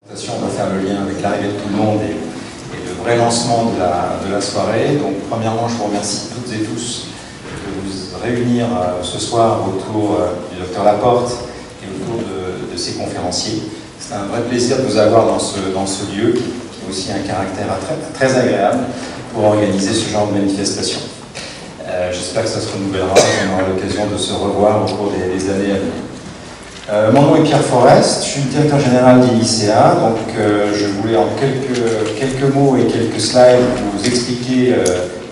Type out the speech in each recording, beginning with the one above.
On va faire le lien avec l'arrivée de tout le monde et le vrai lancement de la soirée. Donc, premièrement, je vous remercie toutes et tous de vous réunir ce soir autour du Dr Laporte et autour de ces conférenciers. C'est un vrai plaisir de vous avoir dans ce lieu qui a aussi un caractère très agréable pour organiser ce genre de manifestation. J'espère que ça se renouvellera, qu'on aura l'occasion de se revoir au cours des années à venir. Mon nom est Pierre Forest, je suis le directeur général d'INICEA, donc je voulais en quelques mots et quelques slides vous expliquer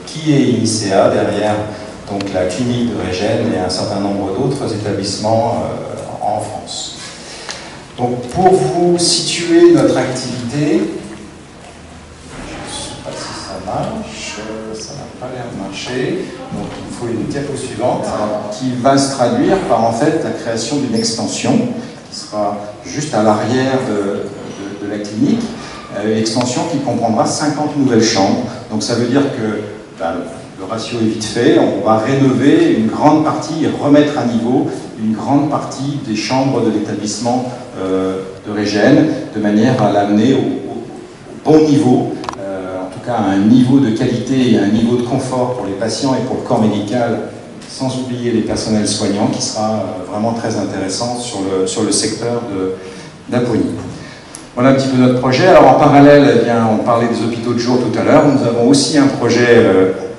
qui est INICEA derrière donc, la clinique de Régène et un certain nombre d'autres établissements en France. Donc pour vous situer notre activité, je ne sais pas si ça marche, ça n'a pas l'air de marcher, donc il faut une diapo suivante qui va se traduire par en fait la création d'une extension qui sera juste à l'arrière de la clinique, une extension qui comprendra 50 nouvelles chambres. Donc ça veut dire que le ratio est vite fait, on va rénover une grande partie et remettre à niveau une grande partie des chambres de l'établissement de Régène, de manière à l'amener au bon niveau, en tout cas à un niveau de qualité et un niveau de confort pour les patients et pour le corps médical, sans oublier les personnels soignants, qui sera vraiment très intéressant sur le secteur d'Appoigny. Voilà un petit peu notre projet. Alors en parallèle, eh bien, on parlait des hôpitaux de jour tout à l'heure, nous avons aussi un projet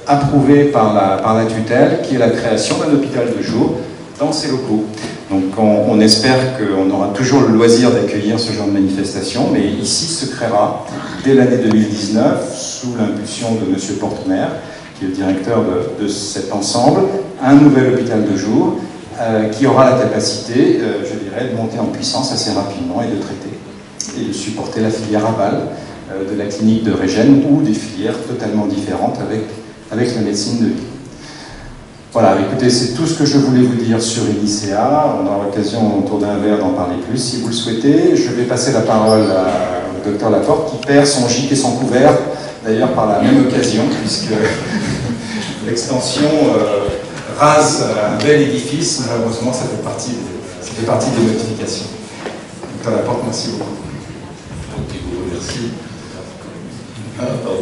approuvé par la tutelle, qui est la création d'un hôpital de jour dans ces locaux. Donc on espère qu'on aura toujours le loisir d'accueillir ce genre de manifestation, mais ici se créera, dès l'année 2019, sous l'impulsion de M. Portemer, qui est le directeur de cet ensemble, un nouvel hôpital de jour qui aura la capacité, je dirais, de monter en puissance assez rapidement et de traiter et de supporter la filière aval de la clinique de Régène ou des filières totalement différentes avec la médecine de vie. Voilà, écoutez, c'est tout ce que je voulais vous dire sur INICEA. On aura l'occasion autour d'un verre d'en parler plus si vous le souhaitez. Je vais passer la parole au Dr Laporte qui perd son gîte et son couvert, d'ailleurs par la même occasion, puisque l'extension rase un bel édifice. Malheureusement, ça fait partie des notifications. Dr Laporte, merci beaucoup. Merci. Pardon.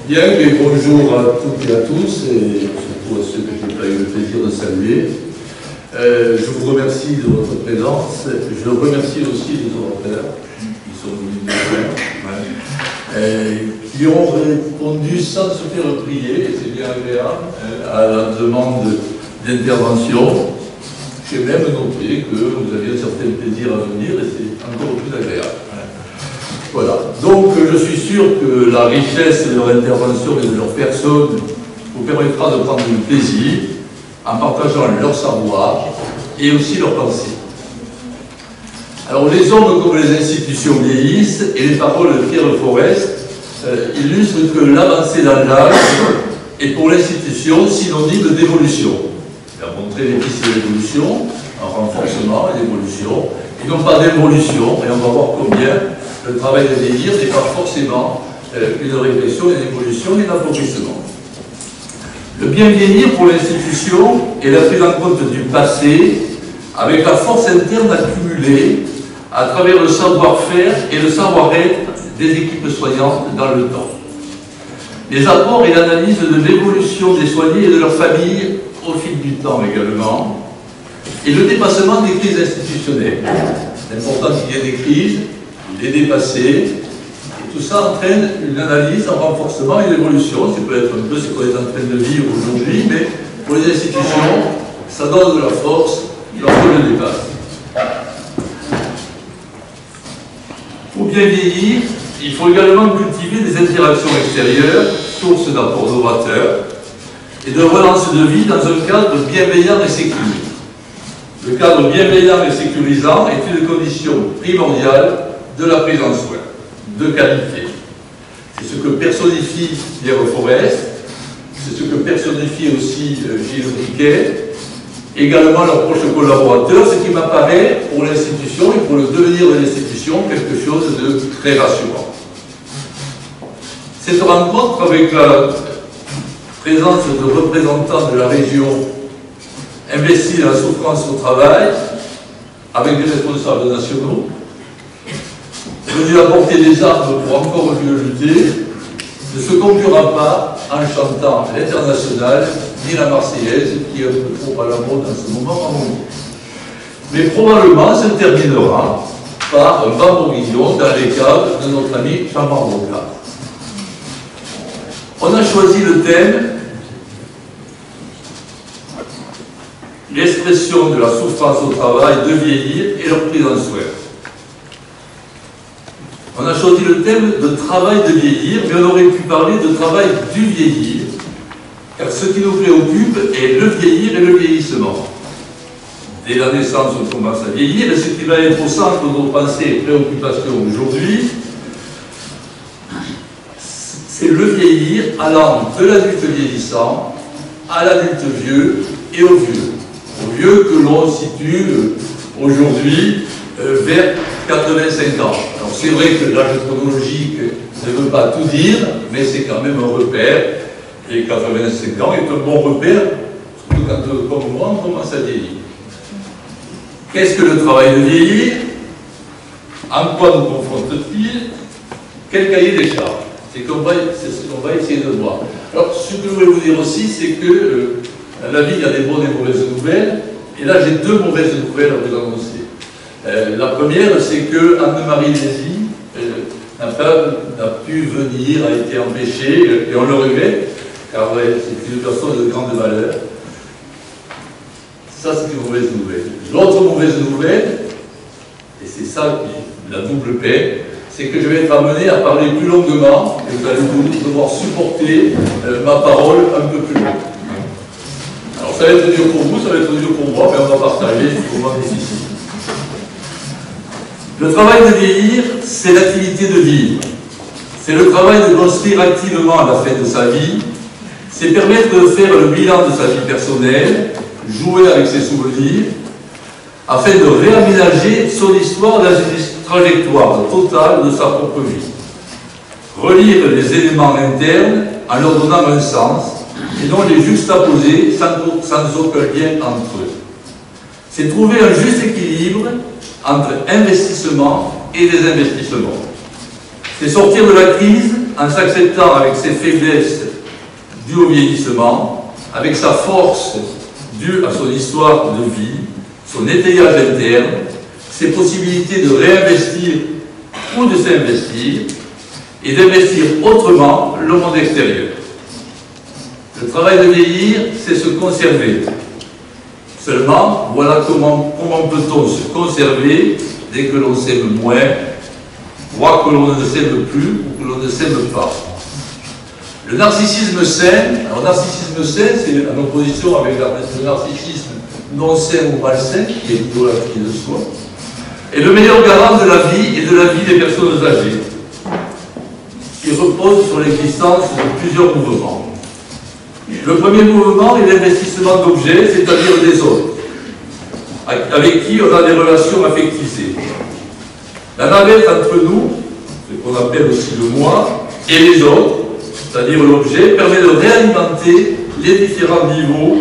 Bien, mais bonjour à toutes et à tous, et surtout à ceux que je n'ai pas eu le plaisir de saluer. Je vous remercie de votre présence. Je remercie aussi les orateurs qui sont venus nous voir, qui ont répondu sans se faire prier, et c'est bien agréable, à la demande d'intervention. J'ai même noté que vous aviez un certain plaisir à venir, et c'est encore plus agréable. Voilà. Donc je suis sûr que la richesse de leur intervention et de leur personne vous permettra de prendre du plaisir en partageant leur savoir et aussi leurs pensées. Alors les hommes comme les institutions vieillissent et les paroles de Pierre Forest illustrent que l'avancée dans l'âge est pour l'institution synonyme d'évolution. Il a montré les pistes d'évolution, un renforcement et d'évolution, et non pas d'évolution, et on va voir combien le travail de vieillir n'est pas forcément une régression, une évolution et un appauvrissement. Le bien vieillir pour l'institution est la prise en compte du passé avec la force interne accumulée à travers le savoir-faire et le savoir-être des équipes soignantes dans le temps. Les apports et l'analyse de l'évolution des soignés et de leurs familles au fil du temps également, et le dépassement des crises institutionnelles. C'est important qu'il y ait des crises, les dépasser, et tout ça entraîne une analyse, un renforcement et une évolution. Ça peut être un peu ce qu'on est en train de vivre aujourd'hui, mais pour les institutions, ça donne de la force lorsqu'on le dépasse. Pour bien vieillir, il faut également cultiver des interactions extérieures, sources d'apports novateurs, et de relance de vie dans un cadre bienveillant et sécurisé. Le cadre bienveillant et sécurisant est une condition primordiale de la prise en soin, de qualité. C'est ce que personnifie Pierre Forest, c'est ce que personnifie aussi Gilles Briquet, également leurs proches collaborateurs, ce qui m'apparaît pour l'institution et pour le devenir de l'institution quelque chose de très rassurant. Cette rencontre avec la présence de représentants de la région investis dans la souffrance au travail, avec des responsables nationaux, venus apporter des armes pour encore mieux lutter, ne se conclura pas en chantant l'Internationale ni la Marseillaise, qui est un peu trop à la mode en ce moment en Hongrie. Mais probablement se terminera par un bas bourguignon dans les caves de notre ami Jean-Marc Rocard. On a choisi le thème l'expression de la souffrance au travail, de vieillir et leur prise en soin. On a choisi le thème de travail de vieillir, mais on aurait pu parler de travail du vieillir, car ce qui nous préoccupe est le vieillir et le vieillissement. Dès la naissance, on commence à vieillir, et ce qui va être au centre de nos pensées et préoccupations aujourd'hui, c'est le vieillir allant de l'adulte vieillissant à l'adulte vieux et au vieux. Au vieux que l'on situe aujourd'hui vers 85 ans. Alors c'est vrai que l'âge chronologique ne veut pas tout dire, mais c'est quand même un repère, et 85 ans est un bon repère, surtout quand, comme moi, on commence à vieillir. Qu'est-ce que le travail de vieillir? En quoi nous confronte-t-il? Quel cahier des charges? C'est ce qu'on va essayer de voir. Alors, ce que je voulais vous dire aussi, c'est que la vie, il y a des bonnes et mauvaises nouvelles. Et là, j'ai deux mauvaises nouvelles à vous annoncer. La première, c'est que Anne-Marie Lézy n'a pu venir, a été empêchée, et on le regrette, car c'est une personne de grande valeur. Ça, c'est une mauvaise nouvelle. L'autre mauvaise nouvelle, et c'est ça la double paix, c'est que je vais être amené à parler plus longuement, et vous allez devoir supporter ma parole un peu plus longue. Alors ça va être dur pour vous, ça va être dur pour moi, mais on va partager ce moment difficile. Le travail de vieillir, c'est l'activité de vivre. C'est le travail de construire activement la fin de sa vie. C'est permettre de faire le bilan de sa vie personnelle, jouer avec ses souvenirs, afin de réaménager son histoire dans une trajectoire totale de sa propre vie. Relire les éléments internes en leur donnant un sens, et non les juxtaposer sans aucun lien entre eux. C'est trouver un juste équilibre entre investissement et désinvestissement. C'est sortir de la crise en s'acceptant avec ses faiblesses dues au vieillissement, avec sa force due à son histoire de vie, son étayage interne, ses possibilités de réinvestir ou de s'investir, et d'investir autrement le monde extérieur. Le travail de vieillir, c'est se conserver. Seulement, voilà comment peut-on se conserver dès que l'on s'aime moins, voire que l'on ne s'aime plus ou que l'on ne s'aime pas. Le narcissisme sain, alors narcissisme sain, c'est en opposition avec le narcissisme non sain ou malsain, qui est l'idolâtrie de soi, est le meilleur garant de la vie et de la vie des personnes âgées, qui repose sur l'existence de plusieurs mouvements. Le premier mouvement est l'investissement d'objets, c'est-à-dire des autres, avec qui on a des relations affectives. La navette entre nous, ce qu'on appelle aussi le moi, et les autres, c'est-à-dire l'objet, permet de réalimenter les différents niveaux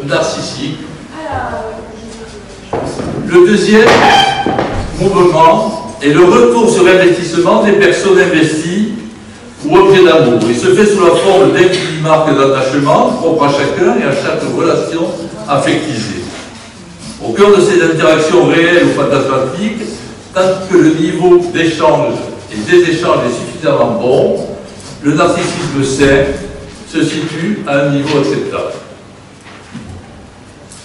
narcissiques. Le deuxième mouvement est le retour sur investissement des personnes investies ou objets d'amour. Il se fait sous la forme d'infinies marques d'attachement propres à chacun et à chaque relation affectisée. Au cœur de ces interactions réelles ou fantasmatiques, tant que le niveau d'échange et des échanges est suffisamment bon, le narcissisme sain se situe à un niveau acceptable.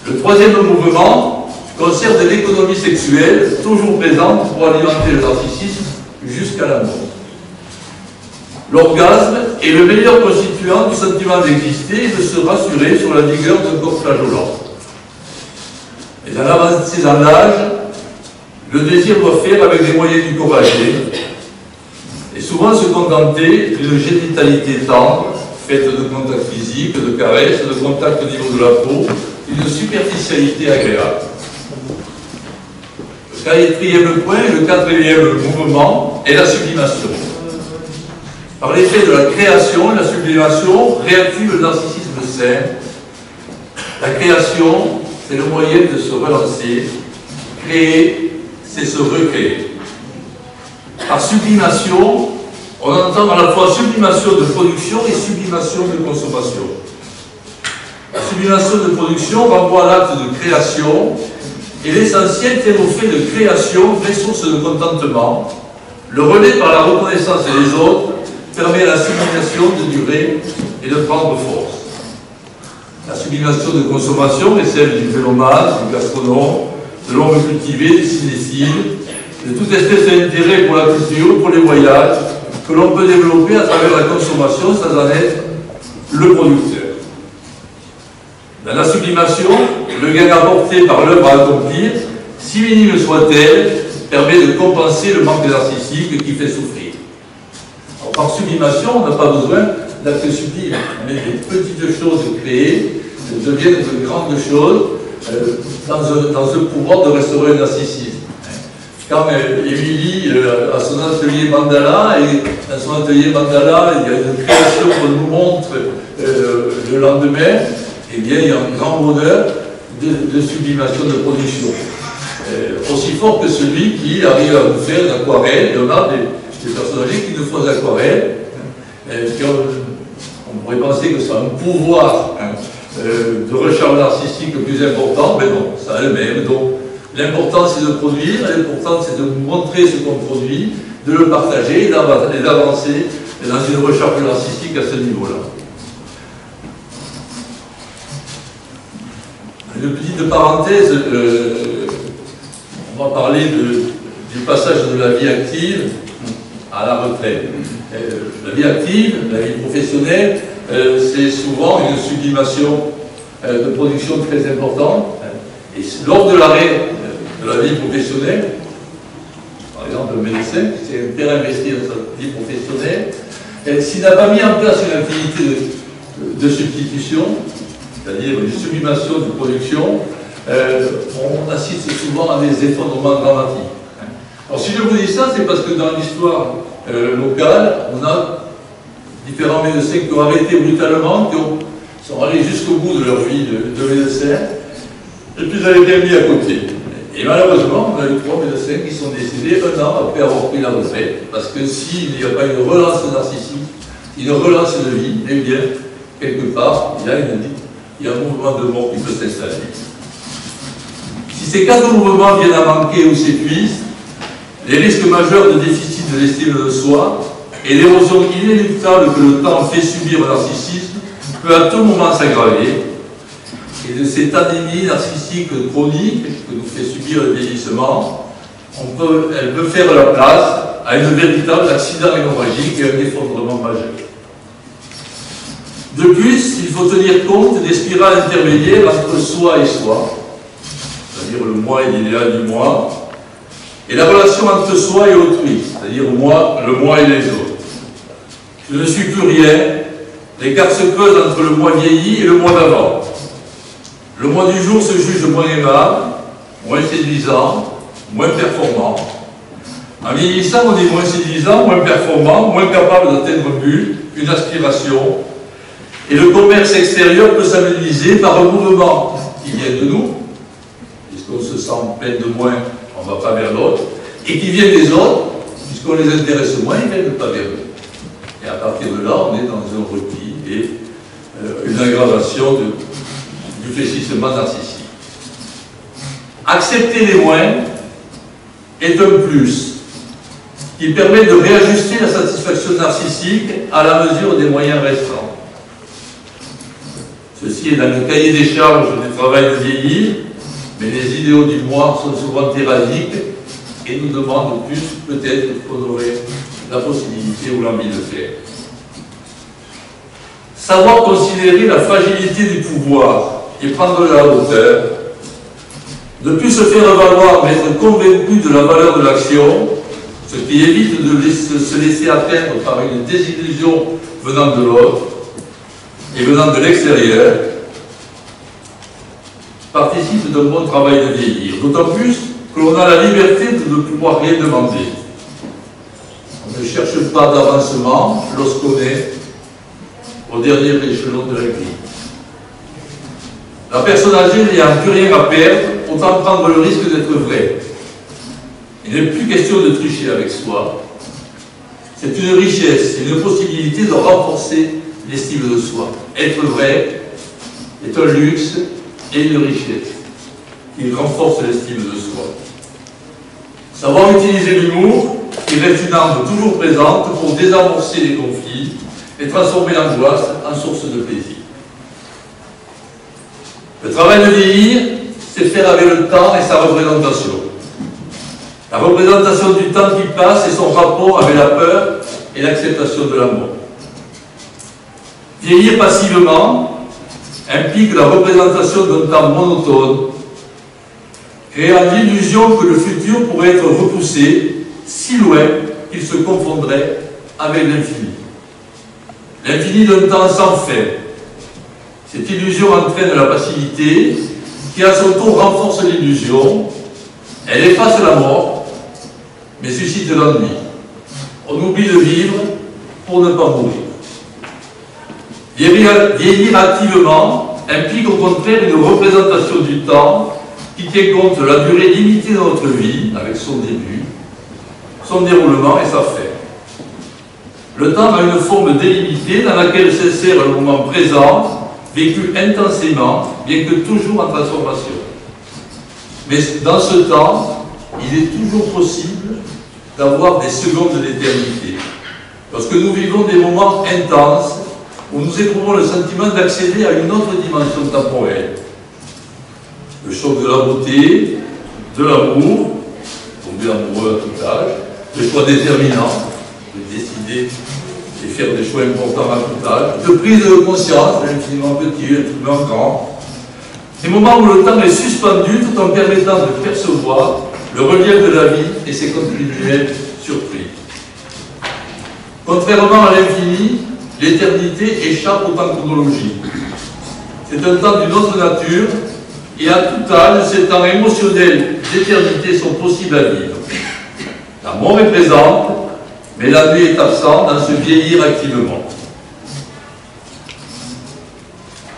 Le troisième mouvement concerne l'économie sexuelle, toujours présente pour alimenter le narcissisme jusqu'à la mort. L'orgasme est le meilleur constituant du sentiment d'exister et de se rassurer sur la vigueur d'un corps flageolant. Et dans l'avancée dans l'âge, le désir doit faire avec des moyens du corps âgé et souvent se contenter d'une génitalité tendre, faite de contacts physiques, de caresses, de contacts au niveau de la peau, d'une superficialité agréable. Le quatrième point, le quatrième mouvement est la sublimation. Par l'effet de la création, la sublimation réactive le narcissisme sain. La création, c'est le moyen de se relancer. Créer, c'est se recréer. Par sublimation, on entend à la fois sublimation de production et sublimation de consommation. La sublimation de production renvoie à l'acte de création et l'essentiel tient au fait de création, vraie source de contentement. Le relais par la reconnaissance des autres permet à la sublimation de durer et de prendre force. La sublimation de consommation est celle du vélomane, du gastronome, de l'homme cultivé, du cinéphile, de toute espèce d'intérêt pour la culture, pour les voyages, que l'on peut développer à travers la consommation sans en être le producteur. Dans la sublimation, le gain apporté par l'œuvre à accomplir, si minime soit-elle, permet de compenser le manque narcissique qui fait souffrir. Alors, par sublimation, on n'a pas besoin d'actes sublimes, mais des petites choses créées deviennent de grandes choses dans ce pouvoir de restaurer le narcissisme. Quand Émilie a son atelier mandala, et dans son atelier mandala, il y a une création qu'on nous montre le lendemain, eh bien, il y a un grand bonheur de sublimation de production. Aussi fort que celui qui arrive à nous faire une aquarelle. Et on a des personnages qui nous font des aquarelles. On pourrait penser que c'est un pouvoir de recharge narcissique plus important, mais non, ça a le même. Donc, l'important c'est de produire, l'important c'est de montrer ce qu'on produit, de le partager et d'avancer dans une recherche narcissique à ce niveau-là. Une petite parenthèse, on va parler du passage de la vie active à la retraite. La vie active, la vie professionnelle, c'est souvent une sublimation de production très importante. Et lors de l'arrêt de la vie professionnelle, par exemple le médecin qui s'est bien investi dans sa vie professionnelle, s'il n'a pas mis en place une activité de substitution, c'est-à-dire une sublimation de production, on assiste souvent à des effondrements dramatiques. Alors si je vous dis ça, c'est parce que dans l'histoire locale, on a différents médecins qui ont arrêté brutalement, qui sont allés jusqu'au bout de leur vie de médecin, et puis ils avaient été mis à côté. Et malheureusement, on a eu 3 médecins qui sont décédés 1 an après avoir pris la retraite, parce que s'il n'y a pas une relance narcissique, une relance de vie, eh bien, quelque part, il y a un mouvement de mort qui peut s'installer. Si ces 4 mouvements viennent à manquer ou s'épuisent, les risques majeurs de déficit de l'estime de soi et l'érosion inéluctable que le temps fait subir au narcissisme peut à tout moment s'aggraver. Et de cette anémie narcissique chronique que nous fait subir le vieillissement, elle peut faire la place à un véritable accident hémorragique et un effondrement majeur. De plus, il faut tenir compte des spirales intermédiaires entre soi et soi, c'est-à-dire le moi et l'idéal du moi, et la relation entre soi et autrui, c'est-à-dire le moi et les autres. Je ne suis plus rien, l'écart se creuse entre le moi vieilli et le moi d'avant. Le moi du jour se juge moins aimable, moins séduisant, moins performant. En vieillissant, on est moins séduisant, moins performant, moins capable d'atteindre un but, une aspiration. Et le commerce extérieur peut s'amenuiser par un mouvement qui vient de nous, puisqu'on se sent plein de moins, on ne va pas vers l'autre, et qui vient des autres, puisqu'on les intéresse moins, ils ne viennent pas vers nous. Et à partir de là, on est dans un repli et une aggravation du fléchissement narcissique. Accepter les moins est un plus qui permet de réajuster la satisfaction narcissique à la mesure des moyens restants. Ceci est dans le cahier des charges du travail de vieillir, mais les idéaux du moi sont souvent tyranniques et nous demandent plus peut-être qu'on aurait la possibilité ou l'envie de faire. Savoir considérer la fragilité du pouvoir et prendre de la hauteur, ne plus se faire valoir mais être convaincu de la valeur de l'action, ce qui évite de se laisser atteindre par une désillusion venant de l'autre et venant de l'extérieur, participe d'un bon travail de vieillir. D'autant plus que l'on a la liberté de ne pouvoir rien demander. On ne cherche pas d'avancement lorsqu'on est au dernier échelon de la grille. La personne âgée n'ayant plus rien à perdre, autant prendre le risque d'être vrai. Il n'est plus question de tricher avec soi. C'est une richesse, c'est une possibilité de renforcer l'estime de soi. Être vrai est un luxe et une richesse qui renforce l'estime de soi. Savoir utiliser l'humour, qui reste une arme toujours présente pour désamorcer les conflits et transformer l'angoisse en source de plaisir. Le travail de vieillir, c'est faire avec le temps et sa représentation. La représentation du temps qui passe et son rapport avec la peur et l'acceptation de la mort. Vieillir passivement implique la représentation d'un temps monotone, créant l'illusion que le futur pourrait être repoussé si loin qu'il se confondrait avec l'infini. L'infini d'un temps sans fin. Cette illusion entraîne la passivité, qui à son tour renforce l'illusion. Elle efface la mort, mais suscite l'ennui. On oublie de vivre pour ne pas mourir. Vieillir activement implique au contraire une représentation du temps qui tient compte de la durée limitée de notre vie, avec son début, son déroulement et sa fin. Le temps a une forme délimitée dans laquelle s'insère le moment présent, vécu intensément, bien que toujours en transformation. Mais dans ce temps, il est toujours possible d'avoir des secondes d'éternité. Lorsque nous vivons des moments intenses, où nous éprouvons le sentiment d'accéder à une autre dimension temporelle. Le choc de la beauté, de l'amour, tomber amoureux à tout âge, le choix déterminant, de décider et faire des choix importants à tout âge, de prise de conscience, l'infiniment petit, l'infiniment grand. Des moments où le temps est suspendu tout en permettant de percevoir le relief de la vie et ses continuelles surprises. Contrairement à l'infini, l'éternité échappe au temps chronologique. C'est un temps d'une autre nature, et à tout âge, ces temps émotionnels d'éternité sont possibles à vivre. La mort est présente, mais la nuit est absente dans ce vieillir activement.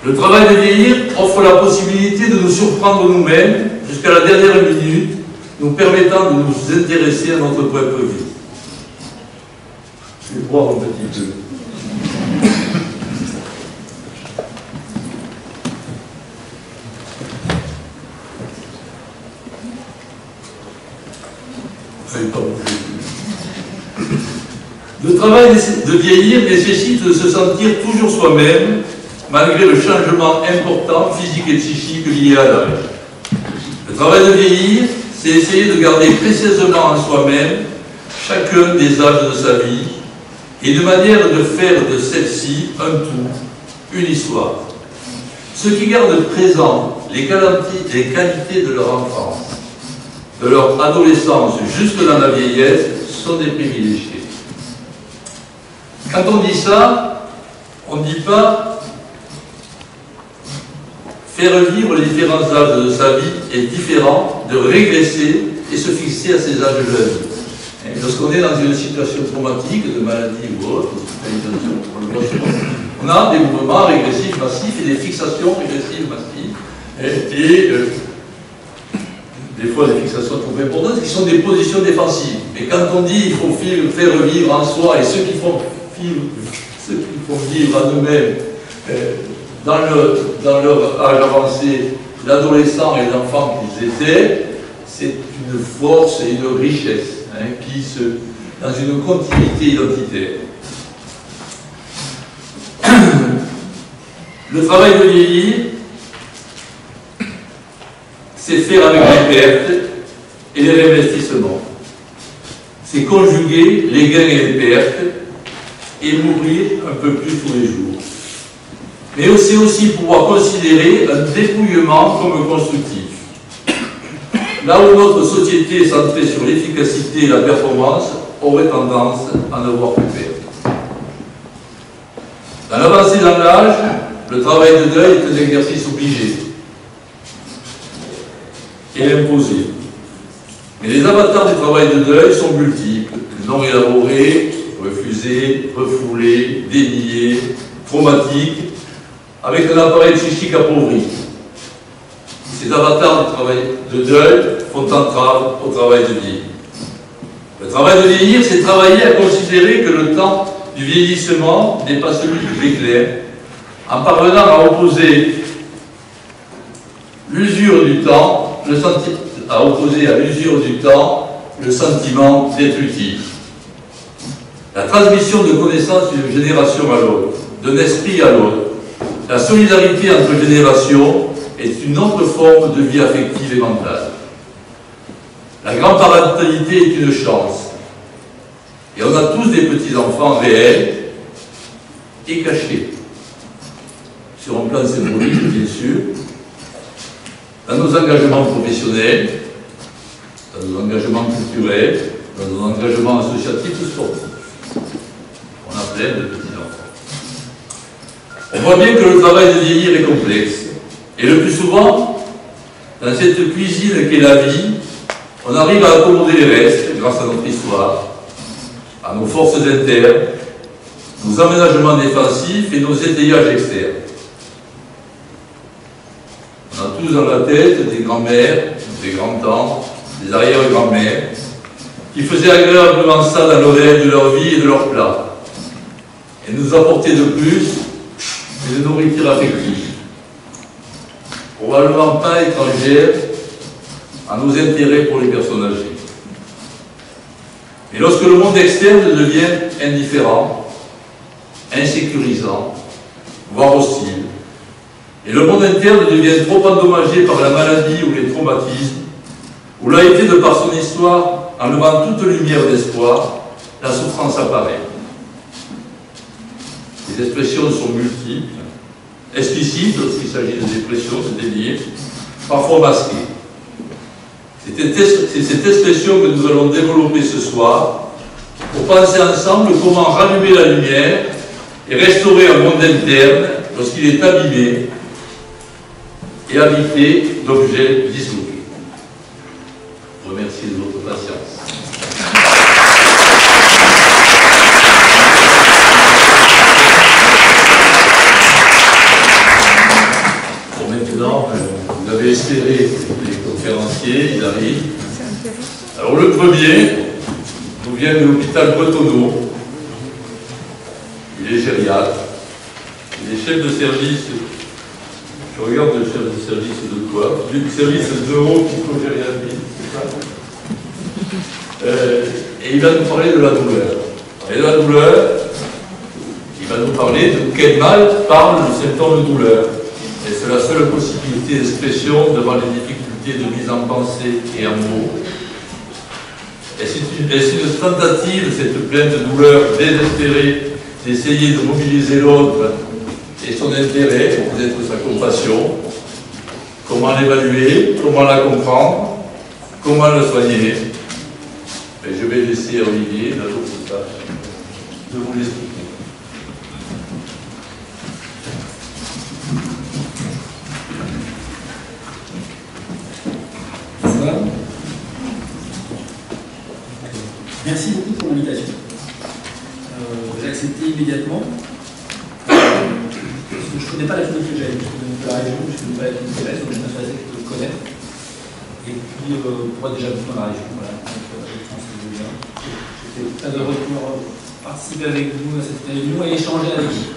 Le travail de vieillir offre la possibilité de nous surprendre nous-mêmes jusqu'à la dernière minute, nous permettant de nous intéresser à notre propre vie. Je vais boire un petit peu. Le travail de vieillir nécessite de se sentir toujours soi-même, malgré le changement important physique et psychique lié à l'âge. Le travail de vieillir, c'est essayer de garder précieusement en soi-même chacun des âges de sa vie et de manière de faire de celle-ci un tout, une histoire. Ceux qui gardent présent les qualités de leur enfance, de leur adolescence jusque dans la vieillesse, sont des privilégiés. Quand on dit ça, on ne dit pas faire vivre les différents âges de sa vie est différent de régresser et se fixer à ces âges de la vie. Lorsqu'on est dans une situation traumatique, de maladie ou autre, on a des mouvements régressifs massifs et des fixations régressives massives. Et des fois des fixations trop importantes qui sont des positions défensives. Mais quand on dit qu'il faut faire vivre en soi et ceux qui font vivre à eux-mêmes dans leur âge avancé, l'adolescent et l'enfant qu'ils étaient, c'est une force et une richesse dans une continuité identitaire. Le travail de vieillir, c'est faire avec les pertes et les réinvestissements. C'est conjuguer les gains et les pertes et mourir un peu plus tous les jours. Mais c'est aussi pouvoir considérer un dépouillement comme constructif. Là où notre société est centrée sur l'efficacité et la performance, aurait tendance à ne voir plus perdre. Dans l'avancée dans l'âge, le travail de deuil est un exercice obligé et imposé. Mais les avatars du travail de deuil sont multiples, non élaborés, refusés, refoulés, déniés, traumatiques, avec un appareil psychique appauvri. Ces avatars du travail de deuil font entrave au travail de vieillir. Le travail de vieillir, c'est travailler à considérer que le temps du vieillissement n'est pas celui du éclair, en parvenant à opposer l'usure du temps, à l'usure du temps le sentiment d'être utile. La transmission de connaissances d'une génération à l'autre, d'un esprit à l'autre, la solidarité entre générations est une autre forme de vie affective et mentale. La grande-parentalité est une chance. Et on a tous des petits-enfants réels et cachés. Sur un plan symbolique, bien sûr, dans nos engagements professionnels, dans nos engagements culturels, dans nos engagements associatifs ou sportifs. On a plein de petits-enfants. On voit bien que le travail de vieillir est complexe. Et le plus souvent, dans cette cuisine qu'est la vie, on arrive à accommoder les restes grâce à notre histoire, à nos forces internes, nos aménagements défensifs et nos étayages externes. On a tous dans la tête des grands-mères, des grands-tantes, des arrière-grands-mères, qui faisaient agréablement ça dans le réel de leur vie et de leur plat, et nous apportaient de plus une nourriture affective, probablement pas étrangère à nos intérêts pour les personnes âgées. Et lorsque le monde externe devient indifférent, insécurisant, voire hostile, et le monde interne devient trop endommagé par la maladie ou les traumatismes, où l'a été de par son histoire, enlevant toute lumière d'espoir, la souffrance apparaît. Les expressions sont multiples, explicites lorsqu'il s'agit de dépression, de délire, parfois masquées. C'est cette expression que nous allons développer ce soir pour penser ensemble comment rallumer la lumière et restaurer un monde interne lorsqu'il est abîmé et habité d'objets disloqués. Je remercie de votre patience. Bon, maintenant, vous avez espéré les conférenciers, ils arrivent. Alors le premier nous vient de l'hôpital Bretonneau. Il est gériatre. Il est chef de service. Je regarde le chef de service de quoi? Du service neuro-psychogériatrie, c'est ça? Et il va nous parler de la douleur. Et de la douleur, il va nous parler de quel mal parle le symptôme de douleur. Et c'est la seule possibilité d'expression devant les difficultés de mise en pensée et en mots. Et c'est une tentative, cette plainte de douleur désespérée, d'essayer de mobiliser l'autre et son intérêt, peut-être sa compassion, comment l'évaluer, comment la comprendre, comment la soigner. Et je vais laisser Olivier, la l'autre tâche, de vous l'expliquer. Merci beaucoup pour l'invitation. J'ai accepté immédiatement. Parce que je ne connais pas la clinique que j'ai, je connais pas la région, je ne connais pas la clinique que j'ai, donc je m'intéressais de le connaître. Et puis, pour être déjà venu dans la région, voilà. Donc, je pense que je vais bien. J'étais très heureux de pouvoir participer avec vous à cette réunion et échanger avec vous.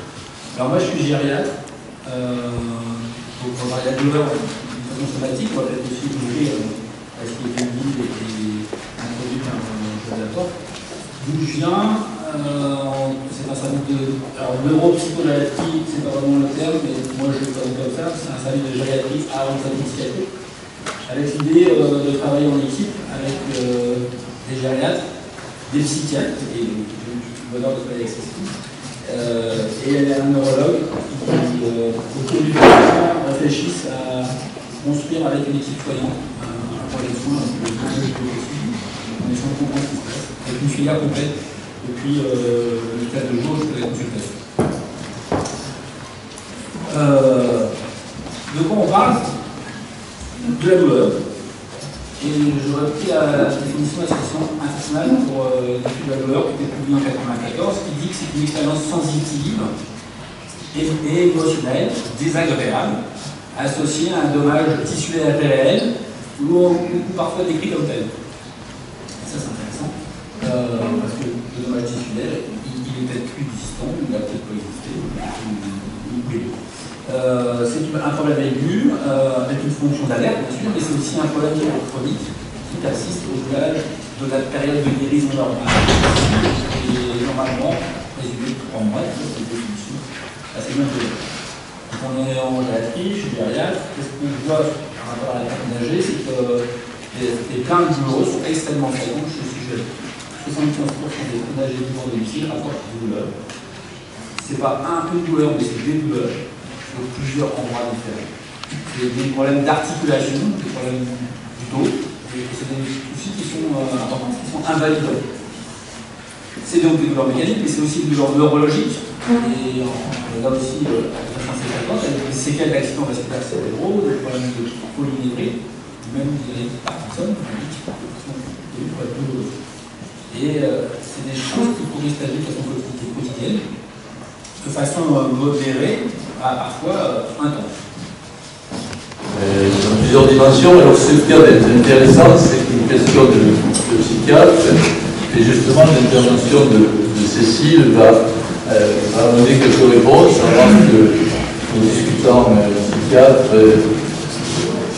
Alors, moi, je suis gériatre. Donc, on va parler de la douleur d'une façon somatique. On va peut-être aussi ouvrir à ce qui est vulnérable et introduit par d'où je viens, c'est un service de. Alors, neuropsychogériatrie, c'est pas vraiment le terme, mais moi je le connais comme ça, c'est un service de gériatrie à orientation psychiatrique, avec l'idée de travailler en équipe avec des gériatres, des psychiatres, et j'ai eu le bonheur de travailler avec ceci. Et elle est un neurologue qui, autour du patient, réfléchissent à construire avec une équipe soignante un projet de soins le plus possible, en essayant de comprendre ce qui se passe. Avec une filière complète depuis le cas de jour jusqu'à la consultation. De quoi on parle? De la douleur. Et j'aurais pris la définition de l'Association internationale pour l'étude de la douleur qui était publiée en 1994, qui dit que c'est une expérience sensitive et émotionnelle, désagréable, associée à un dommage tissulaire réel ou parfois décrit comme tel. Et ça, c'est intéressant, parce que le dommage tissulaire, il est peut-être existant, il a peut-être pas existé, c'est un problème aigu, avec une fonction d'alerte, bien sûr, mais c'est aussi un problème chronique qui persiste au-delà de la période de guérison normale. Et normalement, résumé de 3 mois, c'est une définition assez bien posée. Quand on est en gériatrie, chez gériatre, qu'est-ce qu'on voit par rapport à la personne âgée, c'est que les plaintes douloureuses sont extrêmement fréquentes chez le sujet. 75% des personnes âgées vivant de domicile rapportent des douleurs. C'est pas une douleur, mais c'est des douleurs sur plusieurs endroits différents. C'est des problèmes d'articulation, des problèmes du dos, et c'est des soucis qui sont importants, qui sont invalidants. C'est donc des douleurs mécaniques, mais c'est aussi des douleurs neurologiques. Et là aussi, avec des séquelles d'accidents vasculaires cérébraux, des problèmes de polynévrie, même des Parkinson, qui sont pour être douloureux. Et c'est des choses qui pourraient se de façon quotidienne, de façon modérée, parfois intense. Dans plusieurs dimensions. Alors, ce qui est intéressant, c'est qu'une question de psychiatre, et justement l'intervention de Cécile va donner quelques réponses avant que nous discutons psychiatre,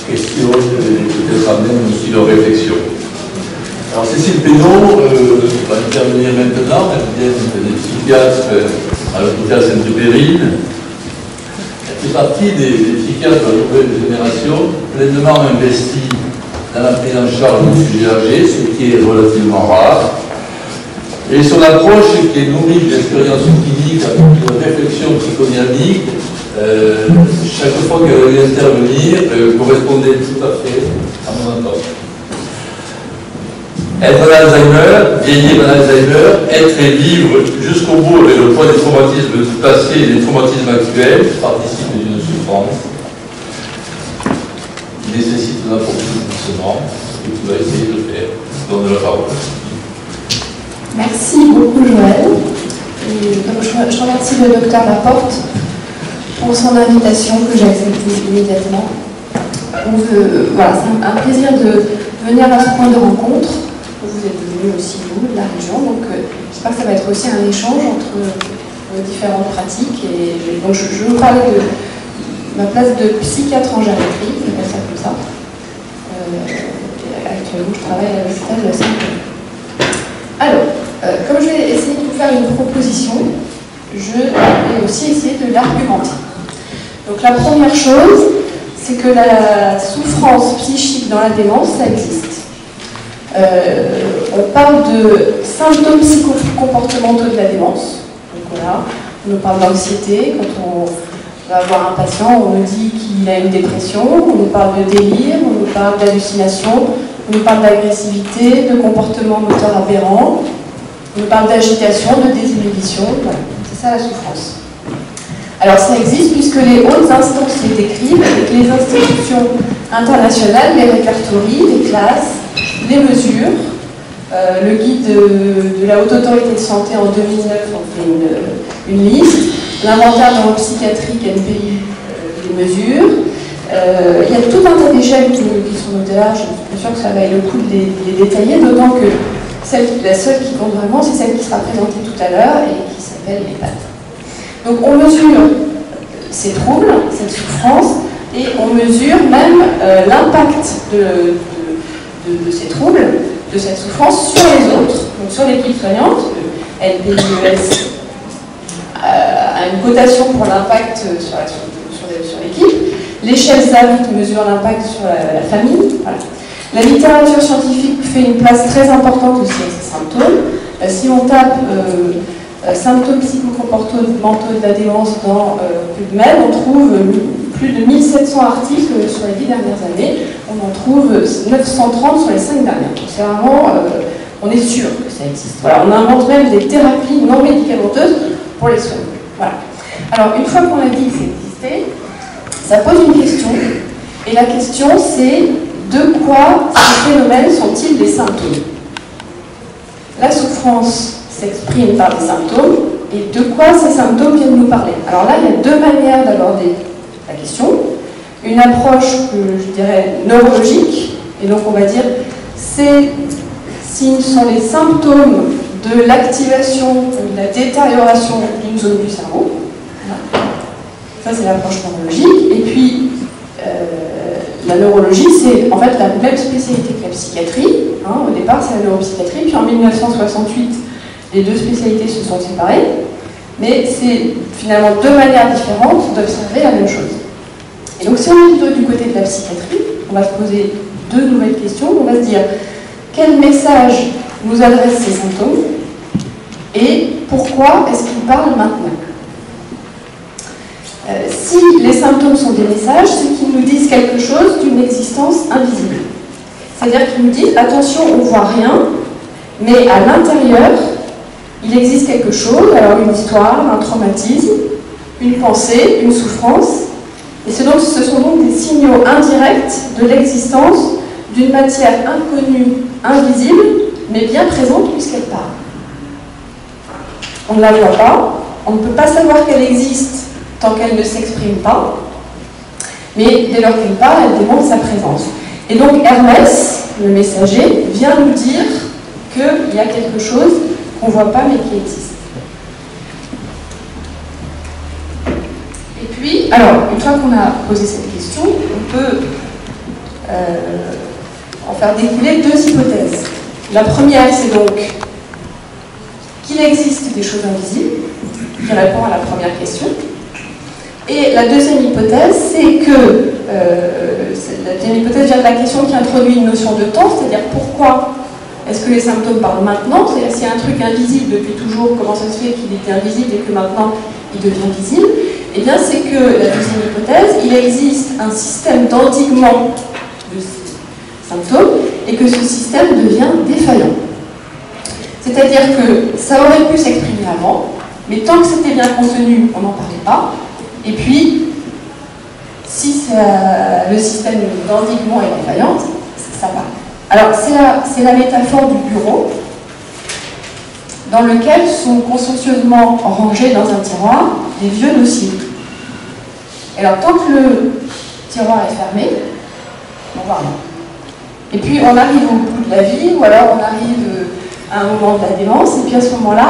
questionnent et peut-être amènent aussi leurs réflexions. Alors, Cécile Pénaud va intervenir maintenant. Elle vient des psychiatres à l'hôpital Sainte-Périne. Elle fait partie des psychiatres de la nouvelle génération pleinement investis dans la prise en charge du sujet âgé, ce qui est relativement rare. Et son approche, qui est nourrie d'expériences cliniques, de réflexion psychodynamique, chaque fois qu'elle allait intervenir, correspondait tout à fait à mon attente. Être d'Alzheimer, vieillir d'Alzheimer, être et vivre jusqu'au bout avec le poids des traumatismes passés et des traumatismes actuels participe d'une souffrance qui nécessite un approfondissement, ce que tu vas essayer de faire. Je donne la parole. Merci beaucoup Joël. Et donc, je remercie le docteur Laporte pour son invitation que j'ai acceptée immédiatement. Voilà, c'est un plaisir de venir à ce point de rencontre. Vous êtes venus aussi, vous, de la région, donc j'espère que ça va être aussi un échange entre différentes pratiques. Et donc je vais vous parler de ma place de psychiatre en gériatrie, on appelle ça comme ça. Actuellement, je travaille à l'hôpital de la Sainte-Périne. Alors, comme je vais essayer de vous faire une proposition, je vais aussi essayer de l'argumenter. Donc la première chose, c'est que la souffrance psychique dans la démence, ça existe. On parle de symptômes psychocomportementaux de la démence. Donc voilà, on nous parle d'anxiété. Quand on va voir un patient, on nous dit qu'il a une dépression, on nous parle de délire, on nous parle d'hallucination, on nous parle d'agressivité, de comportement moteur aberrant, on nous parle d'agitation, de désinhibition. Voilà, c'est ça la souffrance. Alors ça existe puisque les hautes instances les décrivent et que les institutions internationales les répertorient, les classent, les mesures. Le guide de la Haute Autorité de Santé en 2009 en fait une liste. L'inventaire neuropsychiatrique NPI les mesures. Il y a tout un tas d'échelles qui sont notées là. Je suis sûre que ça vaille le coup de les détailler, d'autant que la seule qui compte vraiment, c'est celle qui sera présentée tout à l'heure et qui s'appelle l'EHPAD. Donc on mesure ces troubles, cette souffrance, et on mesure même l'impact de ces troubles, de cette souffrance sur les autres, donc sur l'équipe soignante. LPIES a une cotation pour l'impact sur l'équipe. L'échelle SAV qui mesure l'impact sur la famille. Voilà. La littérature scientifique fait une place très importante aussi à ces symptômes. Si on tape symptômes psychocomportementaux de la démence dans PubMed, on trouve plus de 1700 articles sur les 10 dernières années. On en trouve 930 sur les 5 dernières. Donc c'est vraiment, on est sûr que ça existe. Voilà, on invente même des thérapies non médicamenteuses pour les soins. Voilà. Alors une fois qu'on a dit que ça existait, ça pose une question. Et la question c'est, de quoi ces phénomènes sont-ils des symptômes? La souffrance s'exprime par des symptômes, et de quoi ces symptômes viennent nous parler? Alors là, il y a deux manières d'aborder la question. Une approche que je dirais neurologique, et donc on va dire c'est si ce sont les symptômes de l'activation ou de la détérioration d'une zone du cerveau. Voilà. Ça c'est l'approche neurologique. Et puis la neurologie, c'est en fait la même spécialité que la psychiatrie. Au départ, c'est la neuropsychiatrie, puis en 1968, les deux spécialités se sont séparées, mais c'est finalement deux manières différentes d'observer la même chose. Et donc si on est plutôt du côté de la psychiatrie, on va se poser deux nouvelles questions. On va se dire quel message nous adressent ces symptômes et pourquoi est-ce qu'ils parlent maintenant? Si les symptômes sont des messages, c'est qu'ils nous disent quelque chose d'une existence invisible. C'est-à-dire qu'ils nous disent attention, on ne voit rien, mais à l'intérieur, il existe quelque chose, alors une histoire, un traumatisme, une pensée, une souffrance. Et ce sont donc des signaux indirects de l'existence d'une matière inconnue, invisible, mais bien présente puisqu'elle parle. On ne la voit pas, on ne peut pas savoir qu'elle existe tant qu'elle ne s'exprime pas, mais dès lors qu'elle parle, elle démontre sa présence. Et donc Hermès, le messager, vient nous dire qu'il y a quelque chose qu'on ne voit pas mais qui existe. Et puis, alors, une fois qu'on a posé cette question, on peut en faire découler deux hypothèses. La première, c'est donc qu'il existe des choses invisibles, qui répond à la première question. Et la deuxième hypothèse, c'est que la deuxième hypothèse vient de la question qui introduit une notion de temps, c'est-à-dire pourquoi est-ce que les symptômes parlent maintenant? C'est-à-dire s'il y a un truc invisible depuis toujours, comment ça se fait qu'il était invisible et que maintenant il devient visible? Eh bien, c'est que la deuxième hypothèse, il existe un système d'endiguement de ces symptômes et que ce système devient défaillant. C'est-à-dire que ça aurait pu s'exprimer avant, mais tant que c'était bien contenu, on n'en parlait pas. Et puis, si le système d'endiguement est défaillant, ça part. Alors, c'est la métaphore du bureau dans lequel sont consciencieusement rangés dans un tiroir des vieux dossiers. Et alors, tant que le tiroir est fermé, on voit rien. Et puis, on arrive au bout de la vie, ou alors on arrive à un moment de la démence, et puis à ce moment-là,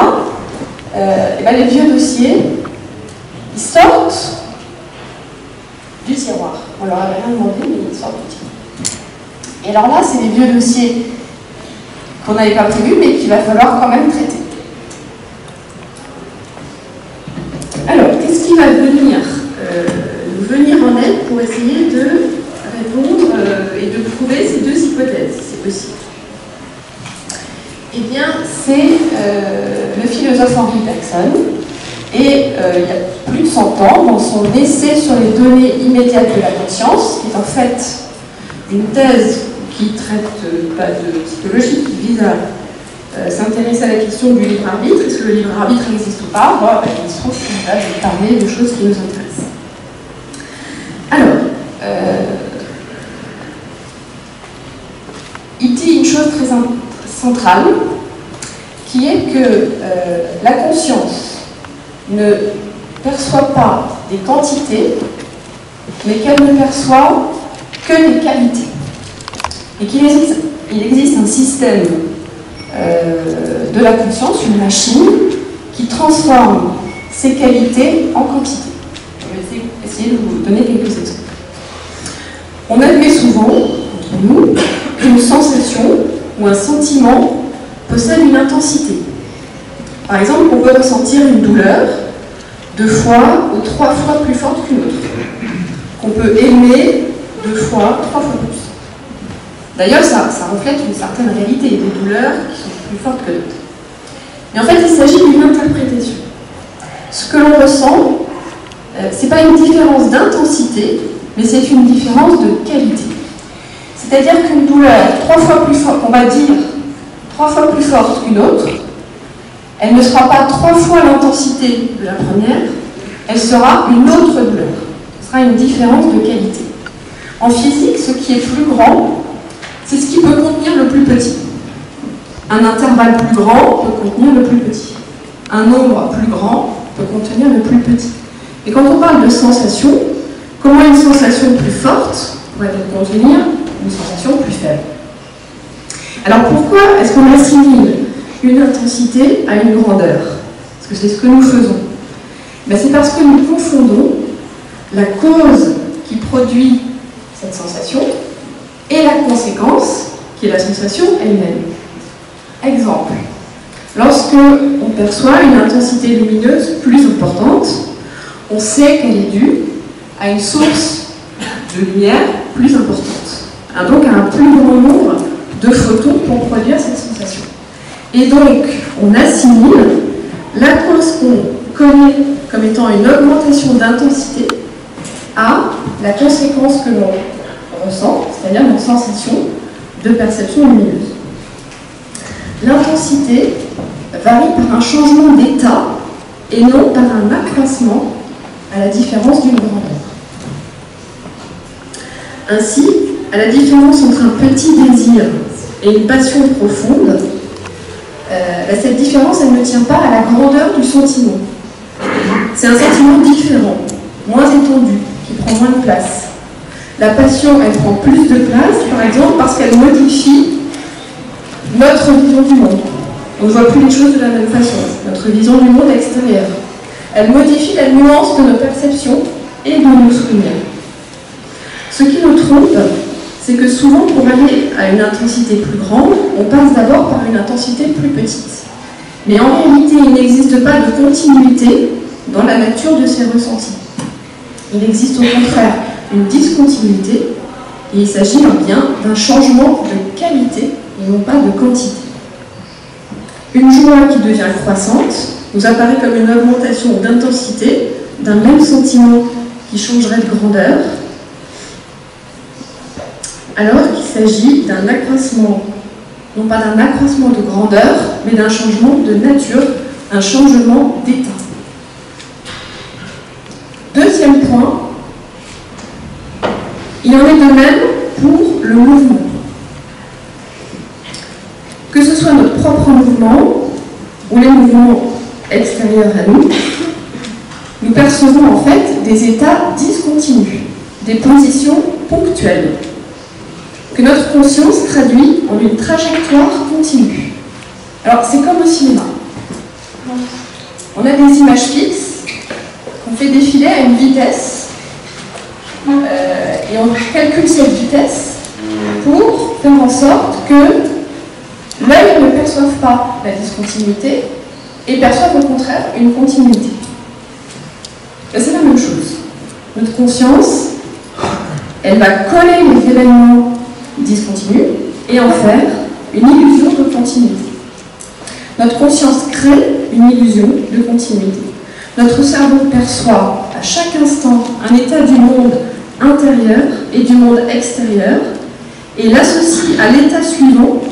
les vieux dossiers, ils sortent du tiroir. On leur avait rien demandé, mais ils sortent du tiroir. Et alors là, c'est les vieux dossiers qu'on n'avait pas prévus, mais qu'il va falloir quand même traiter. Alors, qu'est-ce qui va venir en aide pour essayer de répondre et de prouver ces deux hypothèses, si c'est possible? Eh bien, c'est le philosophe Henri Bergson. Et il y a plus de 100 ans, dans son essai sur les données immédiates de la conscience, qui est en fait une thèse qui ne traite pas de psychologie, qui vise à s'intéresser à la question du libre arbitre. Est-ce que le libre arbitre n'existe ou pas? Il se trouve qu'il va parler de choses qui nous intéressent. Alors, il dit une chose très centrale, qui est que la conscience ne perçoit pas des quantités, mais qu'elle ne perçoit que des qualités. Et qu'il existe un système de la conscience, une machine, qui transforme ces qualités en quantité. Je vais essayer de vous donner quelques exemples. On admet souvent, entre nous, qu'une sensation ou un sentiment possède une intensité. Par exemple, on peut ressentir une douleur 2 fois ou 3 fois plus forte qu'une autre. Qu'on peut aimer 2 fois, 3 fois plus. D'ailleurs, ça reflète une certaine réalité, des douleurs qui sont plus fortes que d'autres. Mais en fait, il s'agit d'une interprétation. Ce que l'on ressent, ce n'est pas une différence d'intensité, mais c'est une différence de qualité. C'est-à-dire qu'une douleur 3 fois plus forte, on va dire 3 fois plus forte qu'une autre, elle ne sera pas 3 fois l'intensité de la première, elle sera une autre douleur. Ce sera une différence de qualité. En physique, ce qui est plus grand c'est ce qui peut contenir le plus petit. Un intervalle plus grand peut contenir le plus petit. Un nombre plus grand peut contenir le plus petit. Et quand on parle de sensation, comment une sensation plus forte pourrait contenir une sensation plus faible? Alors pourquoi est-ce qu'on assimile une intensité à une grandeur? Parce que c'est ce que nous faisons. Ben, c'est parce que nous confondons la cause qui produit cette sensation et la conséquence qui est la sensation elle-même. Exemple, lorsque on perçoit une intensité lumineuse plus importante, on sait qu'elle est due à une source de lumière plus importante, donc à un plus grand nombre de photons pour produire cette sensation. Et donc, on assimile la cause qu'on connaît comme étant une augmentation d'intensité à la conséquence que l'on ressent, c'est-à-dire une sensation de perception lumineuse. L'intensité varie par un changement d'état et non par un accroissement à la différence d'une grandeur. Ainsi, à la différence entre un petit désir et une passion profonde, cette différence, elle ne tient pas à la grandeur du sentiment. C'est un sentiment différent, moins étendu, qui prend moins de place. La passion, elle prend plus de place, par exemple, parce qu'elle modifie notre vision du monde. On ne voit plus les choses de la même façon, notre vision du monde extérieur. Elle modifie la nuance de nos perceptions et de nos souvenirs. Ce qui nous trompe, c'est que souvent, pour aller à une intensité plus grande, on passe d'abord par une intensité plus petite. Mais en réalité, il n'existe pas de continuité dans la nature de ces ressentis. Il existe au contraire une discontinuité, et il s'agit bien d'un changement de qualité et non pas de quantité. Une joie qui devient croissante nous apparaît comme une augmentation d'intensité d'un même sentiment qui changerait de grandeur, alors qu'il s'agit d'un accroissement, non pas d'un accroissement de grandeur, mais d'un changement de nature, un changement d'état. Deuxième point, il en est de même pour le mouvement. Que ce soit notre propre mouvement ou les mouvements extérieurs à nous, nous percevons en fait des états discontinus, des positions ponctuelles, que notre conscience traduit en une trajectoire continue. Alors c'est comme au cinéma. On a des images fixes qu'on fait défiler à une vitesse et on calcule cette vitesse pour faire en sorte que l'œil ne perçoive pas la discontinuité et perçoive au contraire une continuité. C'est la même chose. Notre conscience, elle va coller les événements discontinus et en faire une illusion de continuité. Notre conscience crée une illusion de continuité. Notre cerveau perçoit à chaque instant un état du monde intérieur et du monde extérieur et l'associe à l'état suivant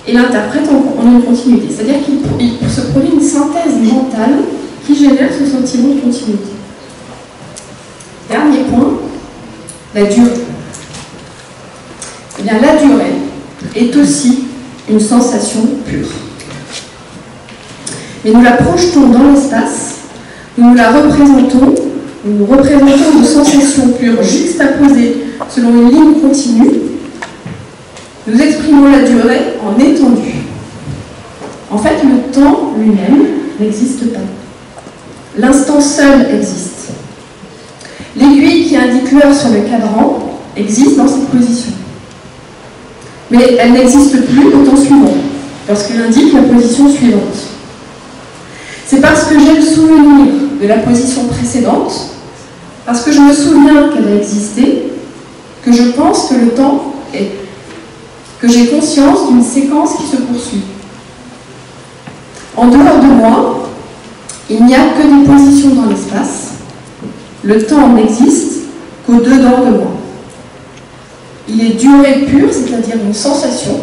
et l'interprète en une continuité. C'est-à-dire qu'il se produit une synthèse mentale qui génère ce sentiment de continuité. Dernier point, la durée. Eh bien, la durée est aussi une sensation pure. Mais nous la projetons dans l'espace, nous la représentons, nous représentons une sensation pure juxtaposée selon une ligne continue. Nous exprimons la durée en étendue. En fait, le temps lui-même n'existe pas. L'instant seul existe. L'aiguille qui indique l'heure sur le cadran existe dans cette position. Mais elle n'existe plus au temps suivant, parce qu'elle indique la position suivante. C'est parce que j'ai le souvenir de la position précédente, parce que je me souviens qu'elle a existé, que je pense que le temps est, que j'ai conscience d'une séquence qui se poursuit. En dehors de moi, il n'y a que des positions dans l'espace. Le temps n'existe qu'au-dedans de moi. Il est durée pure, c'est-à-dire une sensation.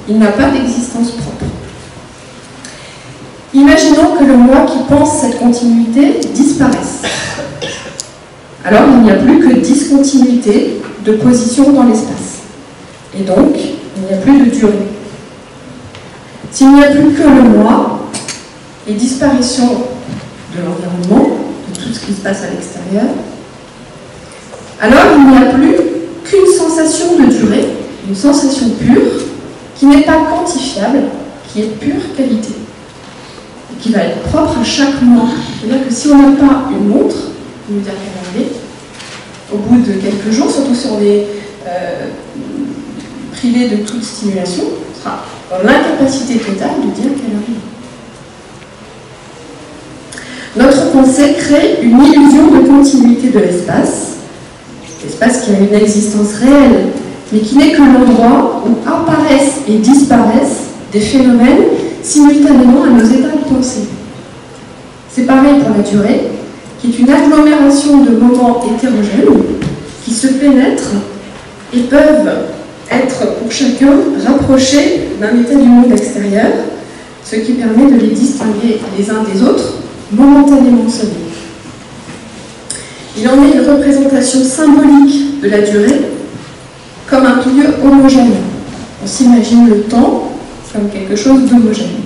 Il n'a pas d'existence propre. Imaginons que le moi qui pense cette continuité disparaisse. Alors il n'y a plus que discontinuité de position dans l'espace. Et donc, il n'y a plus de durée. S'il n'y a plus que le moi, et disparition de l'environnement, de tout ce qui se passe à l'extérieur, alors il n'y a plus qu'une sensation de durée, une sensation pure, qui n'est pas quantifiable, qui est pure qualité, et qui va être propre à chaque moi. C'est-à-dire que si on n'a pas une montre, on nous dire quelle heure il est, au bout de quelques jours, surtout si on est privé de toute stimulation, on sera dans l'incapacité totale de dire quelle heure il est. Notre pensée crée une illusion de continuité de l'espace, l'espace qui a une existence réelle, mais qui n'est que l'endroit où apparaissent et disparaissent des phénomènes simultanément à nos états de pensée. C'est pareil pour la durée, qui est une agglomération de moments hétérogènes qui se pénètrent et peuvent être pour chacun rapprochés d'un état du monde extérieur, ce qui permet de les distinguer les uns des autres momentanément seulement. Il en est une représentation symbolique de la durée comme un milieu homogène. On s'imagine le temps comme quelque chose d'homogène,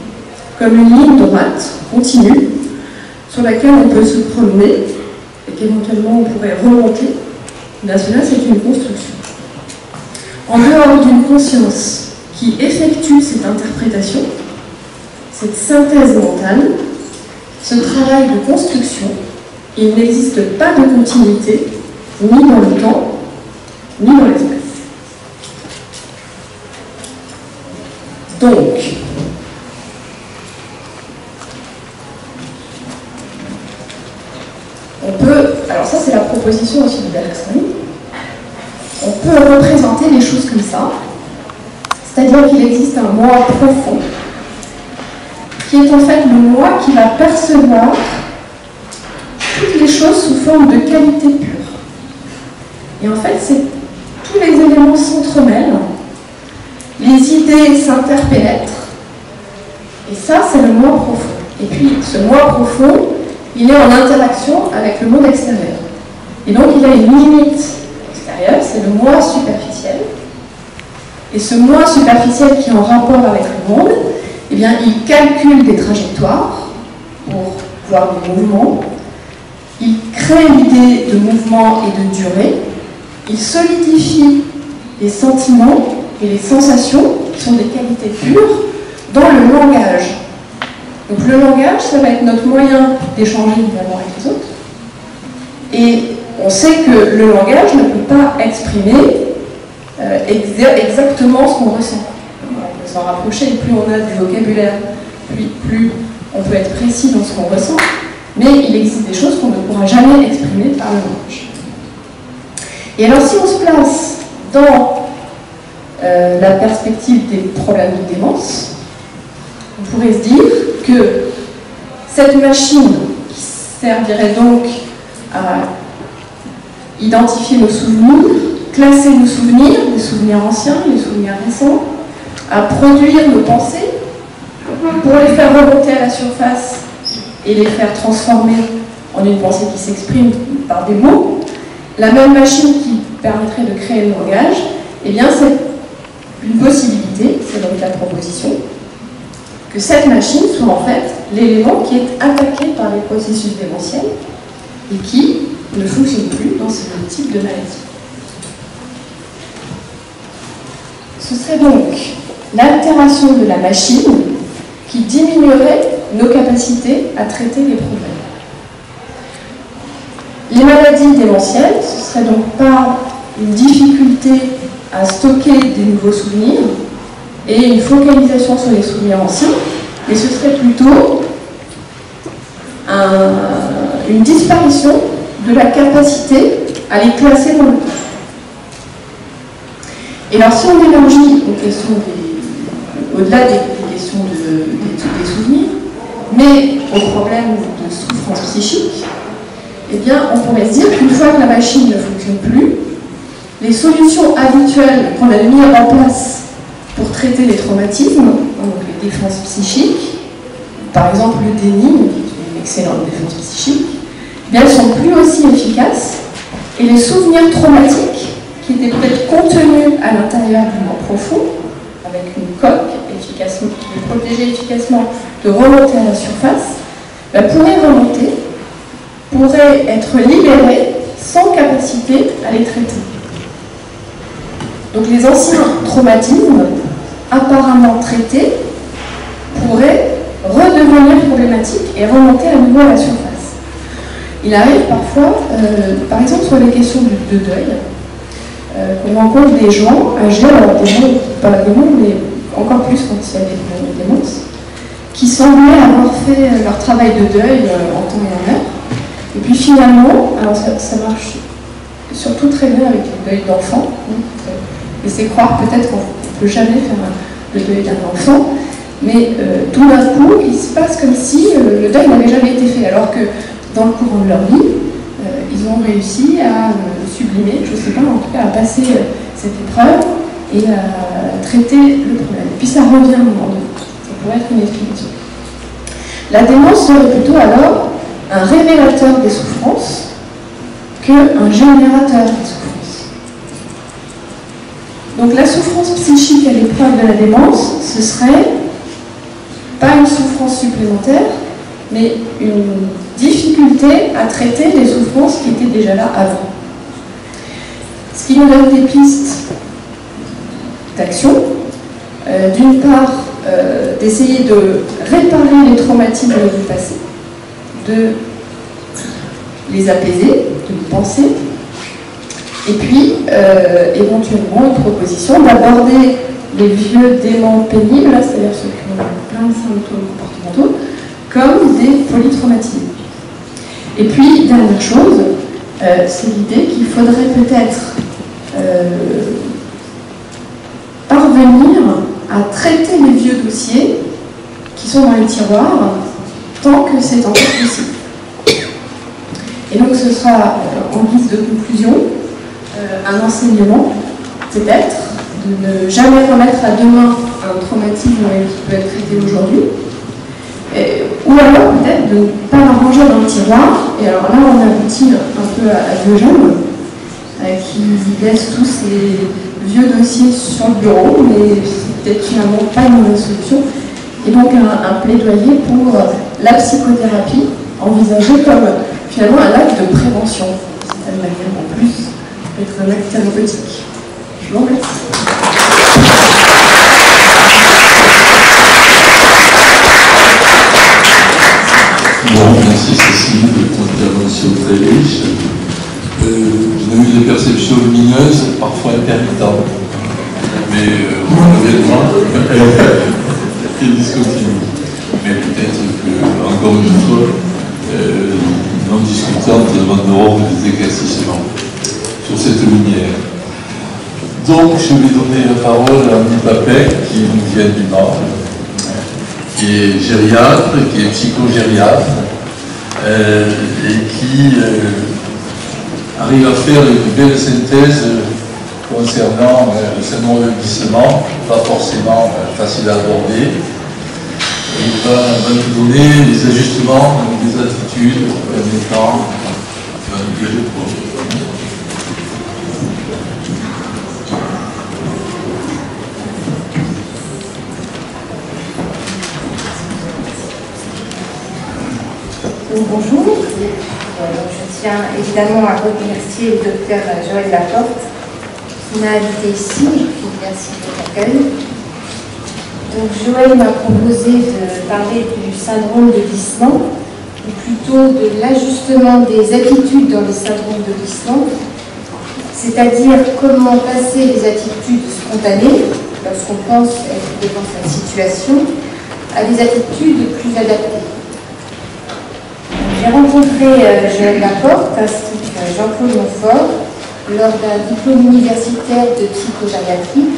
comme une ligne droite, continue, sur laquelle on peut se promener et qu'éventuellement on pourrait remonter. Là, cela, c'est une construction. En dehors d'une conscience qui effectue cette interprétation, cette synthèse mentale, ce travail de construction, il n'existe pas de continuité, ni dans le temps, ni dans l'espace. Donc, on peut, alors ça c'est la proposition aussi de Bergson, on peut représenter les choses comme ça, c'est-à-dire qu'il existe un moi profond, qui est en fait le moi qui va percevoir toutes les choses sous forme de qualité pure. Et en fait, tous les éléments s'entremêlent, les idées s'interpénètrent, et ça, c'est le moi profond. Et puis, ce moi profond, il est en interaction avec le monde extérieur. Et donc, il a une limite extérieure, c'est le moi superficiel. Et ce moi superficiel qui est en rapport avec le monde, eh bien, il calcule des trajectoires pour voir des mouvements, il crée l'idée de mouvement et de durée, il solidifie les sentiments et les sensations, qui sont des qualités pures, dans le langage. Donc le langage, ça va être notre moyen d'échanger évidemment avec les autres. Et on sait que le langage ne peut pas exprimer exactement ce qu'on ressent. On peut s'en rapprocher, et plus on a du vocabulaire, plus on peut être précis dans ce qu'on ressent. Mais il existe des choses qu'on ne pourra jamais exprimer par le langage. Et alors si on se place dans la perspective des problèmes de démence, on pourrait se dire que cette machine qui servirait donc à identifier nos souvenirs, classer nos souvenirs, les souvenirs anciens, les souvenirs récents, à produire nos pensées, pour les faire remonter à la surface et les faire transformer en une pensée qui s'exprime par des mots, la même machine qui permettrait de créer le langage, eh bien c'est une possibilité, c'est donc la proposition, que cette machine soit en fait l'élément qui est attaqué par les processus démentiels et qui ne fonctionne plus dans ce type de maladie. Ce serait donc l'altération de la machine qui diminuerait nos capacités à traiter les problèmes. Les maladies démentielles, ce serait donc pas une difficulté à stocker des nouveaux souvenirs et une focalisation sur les souvenirs anciens, mais ce serait plutôt une disparition de la capacité à les classer dans le temps. Et alors si on élargit aux questions au-delà des questions des souvenirs, mais aux problèmes de souffrance psychique, eh bien on pourrait se dire qu'une fois que la machine ne fonctionne plus, les solutions habituelles qu'on a mises en place pour traiter les traumatismes, donc les défenses psychiques, par exemple le déni, qui est une excellente défense psychique, eh bien, elles ne sont plus aussi efficaces et les souvenirs traumatiques qui était peut-être contenu à l'intérieur du mort profond, avec une coque efficacement, qui est protégée efficacement de remonter à la surface, pourrait remonter, pourrait être libéré sans capacité à les traiter. Donc les anciens traumatismes, apparemment traités, pourraient redevenir problématiques et remonter à nouveau à la surface. Il arrive parfois, par exemple sur les questions de deuil, qu'on rencontre des gens âgés, alors des gens, pas des gens, mais encore plus quand il y a des démences, qui semblaient avoir fait leur travail de deuil en temps et en heure. Et puis finalement, alors ça marche surtout très bien avec le deuil d'enfants, laisser croire peut-être qu'on ne peut jamais faire le deuil d'un enfant, mais tout d'un coup, il se passe comme si le deuil n'avait jamais été fait, alors que dans le courant de leur vie, ils ont réussi à sublimer, je ne sais pas, en tout cas à passer cette épreuve et à traiter le problème. Et puis ça revient à un moment donné. Ça pourrait être une explication. La démence serait plutôt alors un révélateur des souffrances qu'un générateur des souffrances. Donc la souffrance psychique à l'épreuve de la démence, ce serait pas une souffrance supplémentaire, mais une difficulté à traiter les souffrances qui étaient déjà là avant. Ce qui nous donne des pistes d'action. D'une part, d'essayer de réparer les traumatismes du passé, de les apaiser, de les penser, et puis éventuellement une proposition d'aborder les vieux démons pénibles, c'est-à-dire ceux qui ont plein de symptômes comportementaux, comme des polytraumatismes. Et puis, dernière chose, c'est l'idée qu'il faudrait peut-être parvenir à traiter les vieux dossiers qui sont dans les tiroirs tant que c'est encore possible. Et donc ce sera, en guise de conclusion, un enseignement, peut-être, de ne jamais remettre à demain un traumatisme qui peut être traité aujourd'hui, ou alors peut-être de ne pas le ranger dans le tiroir. Et alors là, on aboutit un peu à Diogène, qui laisse tous ces vieux dossiers sur le bureau, mais c'est peut-être finalement pas une mauvaise solution. Et donc un plaidoyer pour la psychothérapie, envisagée comme finalement un acte de prévention, d'une certaine manière, en plus d'être un acte thérapeutique. Je vous remercie. Bon, merci Cécile de ton intervention très riche. J'ai eu des perceptions lumineuses, parfois intermittentes, mais honnêtement, qui discontinue. Mais peut-être que, encore une fois, non discutantes demanderont des éclaircissements sur cette lumière. Donc, je vais donner la parole à Annie Papek, qui nous vient du Nord, qui est gériatre, qui est psychogériatre, et qui arrive à faire une belle synthèse concernant le syndrome de glissement, pas forcément facile à aborder. Il va nous donner les ajustements, des attitudes permettant de guérir le problème. Bonjour, je tiens évidemment à remercier le docteur Joël Laporte qui m'a invité ici, et puis merci de l'accueil. Donc Joël m'a proposé de parler du syndrome de glissement, ou plutôt de l'ajustement des attitudes dans les syndromes de glissement, c'est-à-dire comment passer les attitudes spontanées, lorsqu'on pense être devant cette situation, à des attitudes plus adaptées. J'ai rencontré Joël Laporte ainsi que Jean-Claude Montfort lors d'un diplôme universitaire de psychogériatrie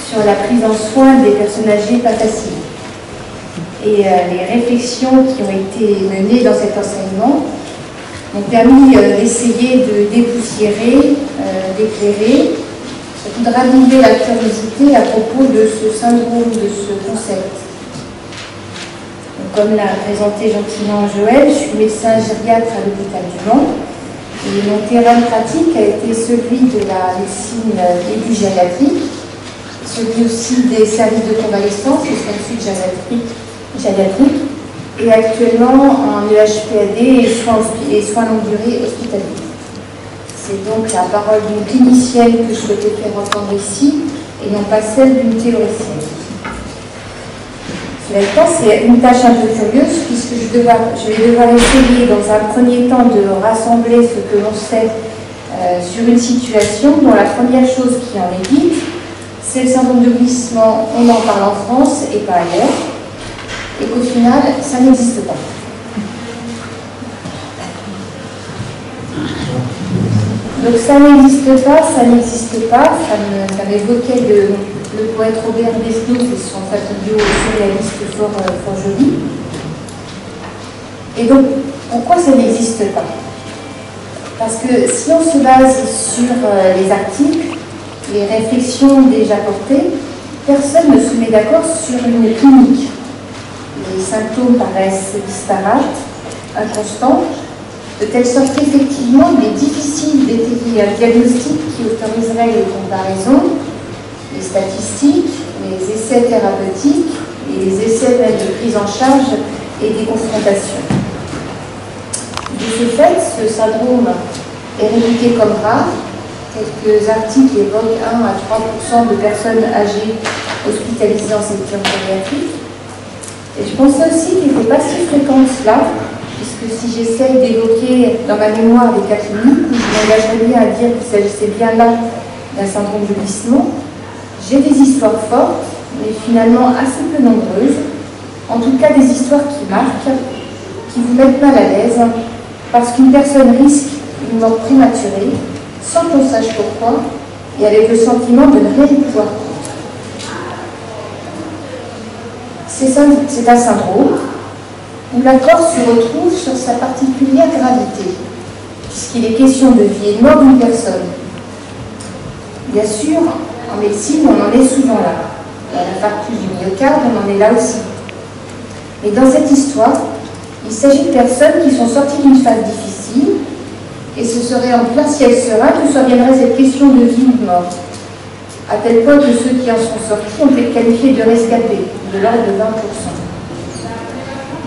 sur la prise en soin des personnes âgées pas faciles. Et les réflexions qui ont été menées dans cet enseignement m'ont permis d'essayer de dépoussiérer, d'éclairer, de raviver la curiosité à propos de ce syndrome, de ce concept. Comme l'a présenté gentiment Joël, je suis médecin gériatre à l'hôpital du Mans Et mon terrain pratique a été celui de la médecine aiguë gériatrique, celui aussi des services de convalescence, les services gériatriques, et actuellement en EHPAD et soins longue durée hospitaliers. C'est donc la parole d'une clinicienne que je souhaitais faire entendre ici, et non pas celle d'une théoricienne. Cela étant, c'est une tâche un peu curieuse, puisque je vais devoir essayer dans un premier temps de rassembler ce que l'on sait sur une situation dont la première chose qui en est dite, c'est le syndrome de glissement. On en parle en France et pas ailleurs, et qu'au final, ça n'existe pas. Donc ça n'existe pas, ça m'évoquait le poète Robert Desnos et son fabuleux surréaliste fort joli. Et donc, pourquoi ça n'existe pas? Parce que si on se base sur les articles, les réflexions déjà portées, personne ne se met d'accord sur une clinique. Les symptômes paraissent disparates, inconstants, de telle sorte qu'effectivement, il est difficile d'établir un diagnostic qui autoriserait les comparaisons, les statistiques, les essais thérapeutiques et les essais de prise en charge et des confrontations. De ce fait, ce syndrome est réputé comme rare. Quelques articles évoquent 1 à 3% de personnes âgées hospitalisées en secteur gériatrique. Et je pensais aussi qu'il n'était pas si fréquent cela, puisque si j'essaye d'évoquer dans ma mémoire les cas cliniques où je m'engagerais bien à dire qu'il s'agissait bien là d'un syndrome de glissement, j'ai des histoires fortes, mais finalement assez peu nombreuses, en tout cas des histoires qui marquent, qui vous mettent mal à l'aise, parce qu'une personne risque une mort prématurée, sans qu'on sache pourquoi, et avec le sentiment de ne rien y pouvoir contre. C'est un syndrome où l'accord se retrouve sur sa particulière gravité, puisqu'il est question de vie et de mort d'une personne. Bien sûr, en médecine, on en est souvent là. À l'infarctus du myocarde, on en est là aussi. Mais dans cette histoire, il s'agit de personnes qui sont sorties d'une phase difficile, et ce serait en plein ciel serein que surviendrait cette question de vie ou de mort, à tel point que ceux qui en sont sortis ont été qualifiés de rescapés, de l'ordre de 20%.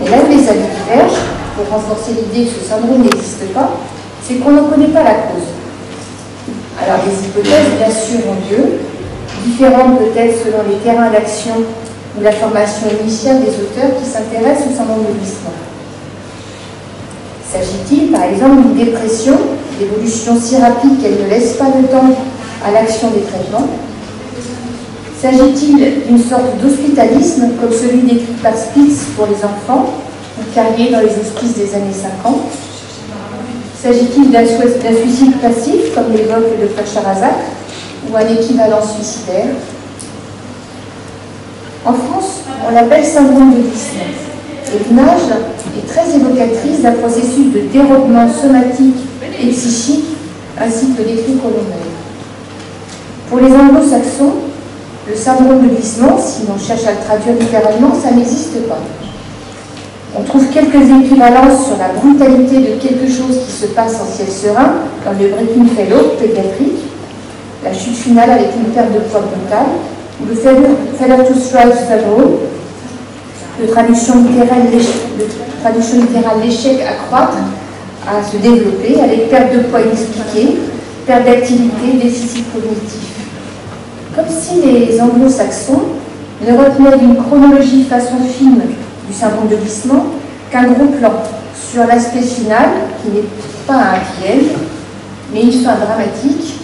Mais là où les avis divergent, pour renforcer l'idée que ce syndrome n'existe pas, c'est qu'on n'en connaît pas la cause. Alors les hypothèses, bien sûr, ont lieu, différentes peut-être selon les terrains d'action ou la formation initiale des auteurs qui s'intéressent au syndrome de glissement. S'agit-il, par exemple, d'une dépression, d'évolution si rapide qu'elle ne laisse pas de temps à l'action des traitements? S'agit-il d'une sorte d'hospitalisme, comme celui décrit par Spitz pour les enfants, ou Carrier dans les hospices des années 50? S'agit-il d'un suicide passif, comme l'évoque le docteur Charazak, ou un équivalent suicidaire? En France, on l'appelle syndrome de glissement. Et l'image est très évocatrice d'un processus de dérobement somatique et psychique, ainsi que décrit Colomel. Pour les anglo-saxons, le syndrome de glissement, si l'on cherche à le traduire littéralement, ça n'existe pas. On trouve quelques équivalences sur la brutalité de quelque chose qui se passe en ciel serein dans le Breaking Fellow pédiatrique, la chute finale avec une perte de poids brutale, ou le failure to strive syndrome, de traduction littérale l'échec à croître, à se développer, avec perte de poids inexpliquée, perte d'activité, déficit cognitif. Comme si les anglo-saxons ne retenaient d'une chronologie façon film du syndrome de glissement qu'un gros plan sur l'aspect final, qui n'est pas un happy end, mais une fin dramatique,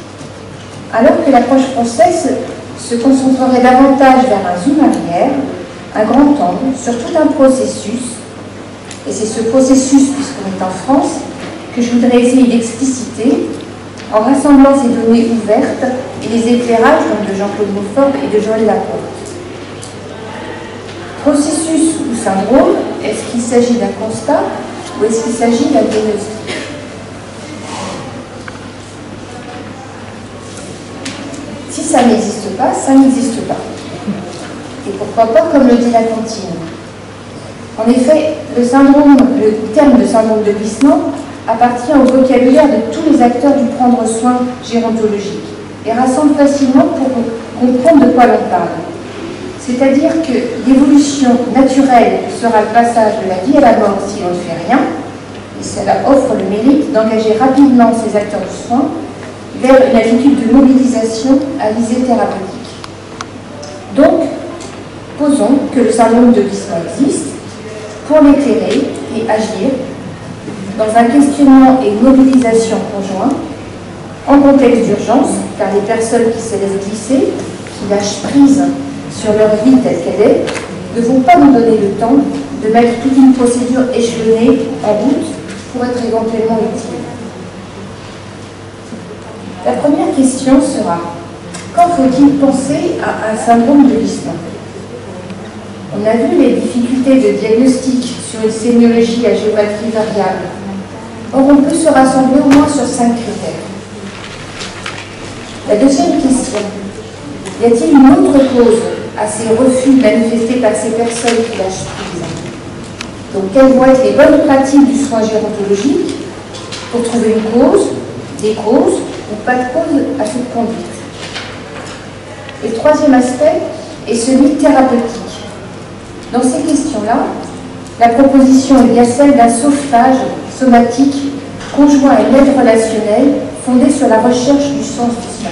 alors que l'approche française se concentrerait davantage vers un zoom arrière, un grand angle, sur tout un processus, et c'est ce processus, puisqu'on est en France, que je voudrais essayer d'expliciter en rassemblant ces données ouvertes et les éclairages donc de Jean-Claude Montfort et de Joël Laporte. Processus ou syndrome, est-ce qu'il s'agit d'un constat ou est-ce qu'il s'agit d'un diagnostic? Si ça n'existe pas, ça n'existe pas. Et pourquoi pas, comme le dit la cantine. En effet, le terme de syndrome de glissement appartient au vocabulaire de tous les acteurs du prendre soin gérontologique et rassemble facilement pour comprendre de quoi l'on parle. C'est-à-dire que l'évolution naturelle sera le passage de la vie à la mort si on ne fait rien, et cela offre le mérite d'engager rapidement ces acteurs du soin vers une attitude de mobilisation à visée thérapeutique. Donc, posons que le syndrome de glissement existe pour l'éclairer et agir dans un questionnement et une mobilisation conjoint en contexte d'urgence, car les personnes qui se laissent glisser, qui lâchent prise sur leur vie telle qu'elle est, ne vont pas nous donner le temps de mettre toute une procédure échelonnée en route pour être éventuellement utile. La première question sera: quand faut-il penser à un syndrome de glissement? On a vu les difficultés de diagnostic sur une sémiologie à géométrie variable. Or, on peut se rassembler au moins sur 5 critères. La deuxième question: y a-t-il une autre cause à ces refus manifestés par ces personnes qui lâchent prise? Donc, quelles vont être les bonnes pratiques du soin gérontologique pour trouver une cause, des causes ou pas de cause à cette conduite? Et le troisième aspect est celui thérapeutique. Dans ces questions-là, la proposition est bien celle d'un sauvetage somatique conjoint à une aide relationnelle fondée sur la recherche du sens du soin.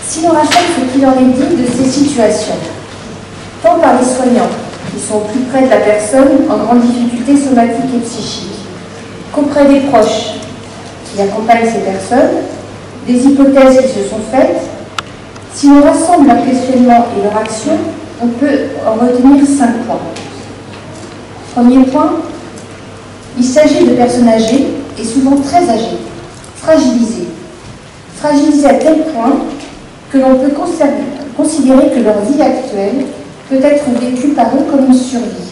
Si l'on rappelle ce qu'il en est dit de ces situations, tant par les soignants, qui sont au plus près de la personne en grande difficulté somatique et psychique, qu'auprès des proches qui accompagnent ces personnes, des hypothèses qui se sont faites, si l'on rassemble leur questionnement et leur action, on peut en retenir 5 points. Premier point, il s'agit de personnes âgées et souvent très âgées, fragilisées. Fragilisées à tel point que l'on peut considérer que leur vie actuelle peut être vécue par eux comme une survie.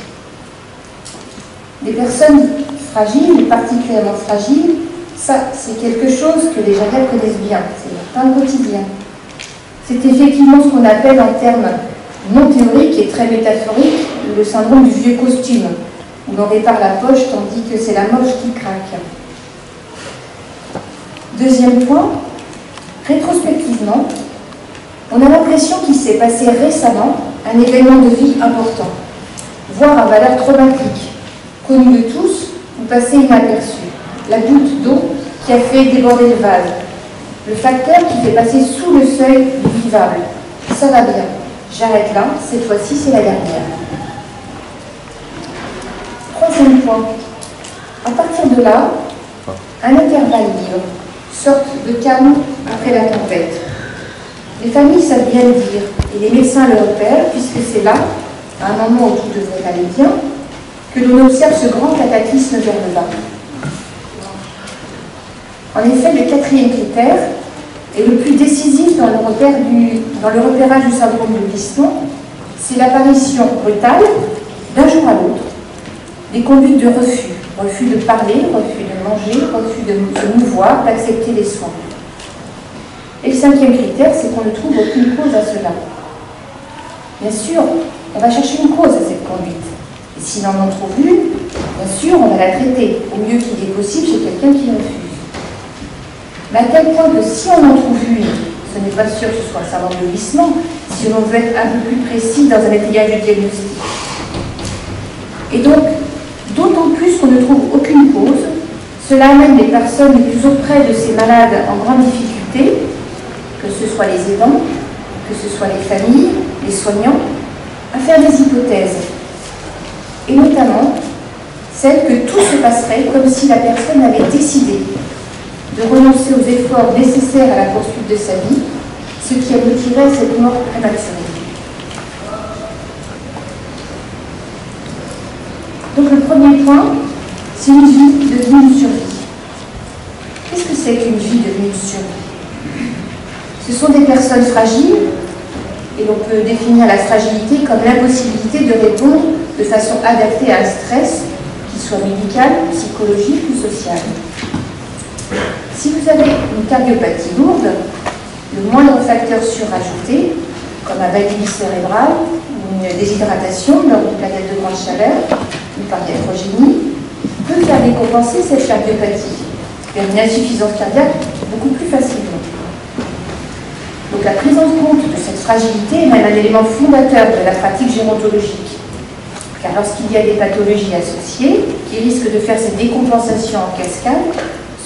Des personnes fragiles, particulièrement fragiles, ça c'est quelque chose que les gériatres connaissent bien, c'est leur pain quotidien. C'est effectivement ce qu'on appelle en termes non théoriques et très métaphoriques le syndrome du vieux costume, où l'on répare la poche tandis que c'est la moche qui craque. Deuxième point, rétrospectivement, on a l'impression qu'il s'est passé récemment un événement de vie important, voire à valeur traumatique, connu de tous ou passé inaperçu. La goutte d'eau qui a fait déborder le vase, le facteur qui fait passer sous le seuil du vivable. Ça va bien, j'arrête là, cette fois-ci c'est la dernière. Troisième point, à partir de là, un intervalle libre, sorte de calme après la tempête. Les familles savent bien le dire, et les médecins le repèrent, puisque c'est là, à un moment où tout devrait aller bien, que l'on observe ce grand cataclysme vers le bas. En effet, le quatrième critère est le plus décisif dans le repérage du syndrome de glissement, c'est l'apparition brutale, d'un jour à l'autre, des conduites de refus. Refus de parler, refus de manger, refus de se mouvoir, d'accepter les soins. Et le cinquième critère, c'est qu'on ne trouve aucune cause à cela. Bien sûr, on va chercher une cause à cette conduite. Et si l'on en trouve une, bien sûr, on va la traiter, au mieux qu'il est possible chez quelqu'un qui refuse. Mais à tel point que si on en trouve une, ce n'est pas sûr que ce soit un syndrome de glissement, si on veut être un peu plus précis dans un étayage du diagnostic. Et donc, d'autant plus qu'on ne trouve aucune cause, cela amène les personnes les plus auprès de ces malades en grande difficulté, que ce soit les aidants, que ce soit les familles, les soignants, à faire des hypothèses. Et notamment, celle que tout se passerait comme si la personne avait décidé de renoncer aux efforts nécessaires à la poursuite de sa vie, ce qui aboutirait à cette mort prématurée. Donc le premier point, c'est une vie devenue une survie. Qu'est-ce que c'est qu'une vie devenue une survie? Ce sont des personnes fragiles, et l'on peut définir la fragilité comme l'impossibilité de répondre de façon adaptée à un stress, qu'il soit médical, psychologique ou social. Si vous avez une cardiopathie lourde, le moindre facteur surajouté, comme un valgus cérébral ou une déshydratation lors d'une période de grande chaleur ou par iatrogénie peut faire décompenser cette cardiopathie vers une insuffisance cardiaque beaucoup plus facilement. Donc la prise en compte de cette fragilité est même un élément fondateur de la pratique gérontologique. Car lorsqu'il y a des pathologies associées qui risquent de faire cette décompensation en cascade,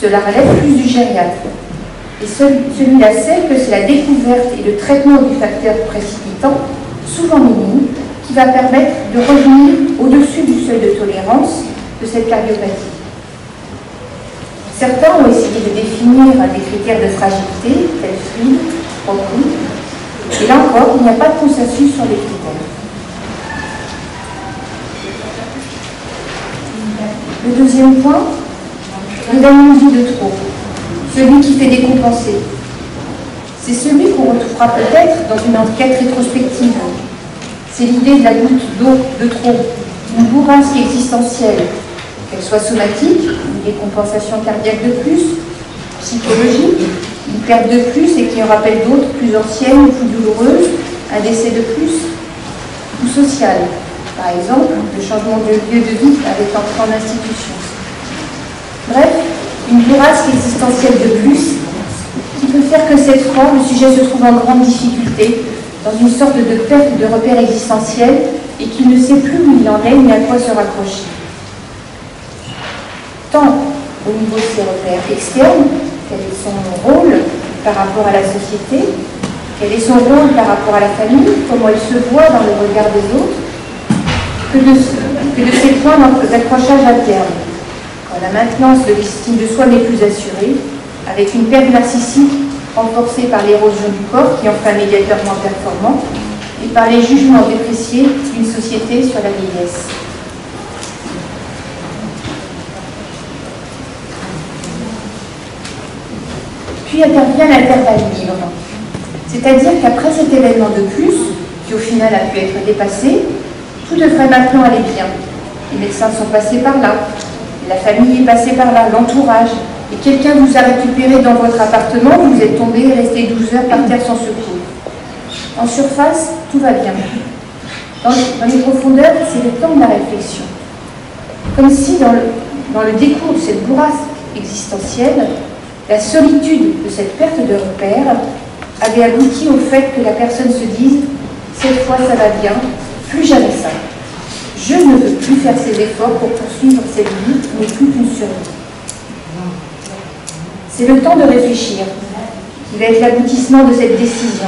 cela relève plus du gériatre. Et celui-là sait que c'est la découverte et le traitement du facteur précipitant, souvent minime, qui va permettre de revenir au-dessus du seuil de tolérance de cette cardiopathie. Certains ont essayé de définir des critères de fragilité, tels Fried, Rocou, et là encore, il n'y a pas de consensus sur les critères. Le deuxième point, le d'anomie de trop, celui qui fait décompenser. C'est celui qu'on retrouvera peut-être dans une enquête rétrospective. C'est l'idée de la goutte d'eau de trop, une bourrasque existentielle, qu'elle soit somatique, une décompensation cardiaque de plus, psychologique, une perte de plus et qui en rappelle d'autres plus anciennes ou plus douloureuses, un décès de plus, ou sociale, par exemple, le changement de lieu de vie avec l'entrée en institution. Bref, une bourrasque existentielle de plus qui peut faire que cette fois, le sujet se trouve en grande difficulté, dans une sorte de perte de repère existentiel et qu'il ne sait plus où il en est ni à quoi se raccrocher. Tant au niveau de ses repères externes, quel est son rôle par rapport à la société, quel est son rôle par rapport à la famille, comment il se voit dans le regard des autres, que de ces points d'accrochage interne. Quand la maintenance de l'estime de soi n'est plus assurée, avec une perte narcissique renforcée par l'érosion du corps qui en fait un médiateur moins performant, et par les jugements dépréciés d'une société sur la vieillesse. Puis intervient l'intervalle libre, c'est-à-dire qu'après cet événement de plus, qui au final a pu être dépassé, tout devrait maintenant aller bien. Les médecins sont passés par là, la famille est passée par là, l'entourage, et quelqu'un vous a récupéré dans votre appartement, vous êtes tombé et resté 12 heures par terre sans secours. En surface, tout va bien. Dans les profondeurs, c'est le temps de la réflexion. Comme si dans le décours de cette bourrasque existentielle, la solitude de cette perte de repère avait abouti au fait que la personne se dise « cette fois ça va bien, plus jamais ça. Je ne veux plus faire ces efforts pour poursuivre cette vie, mais plus qu'une survie. » C'est le temps de réfléchir qui va être l'aboutissement de cette décision.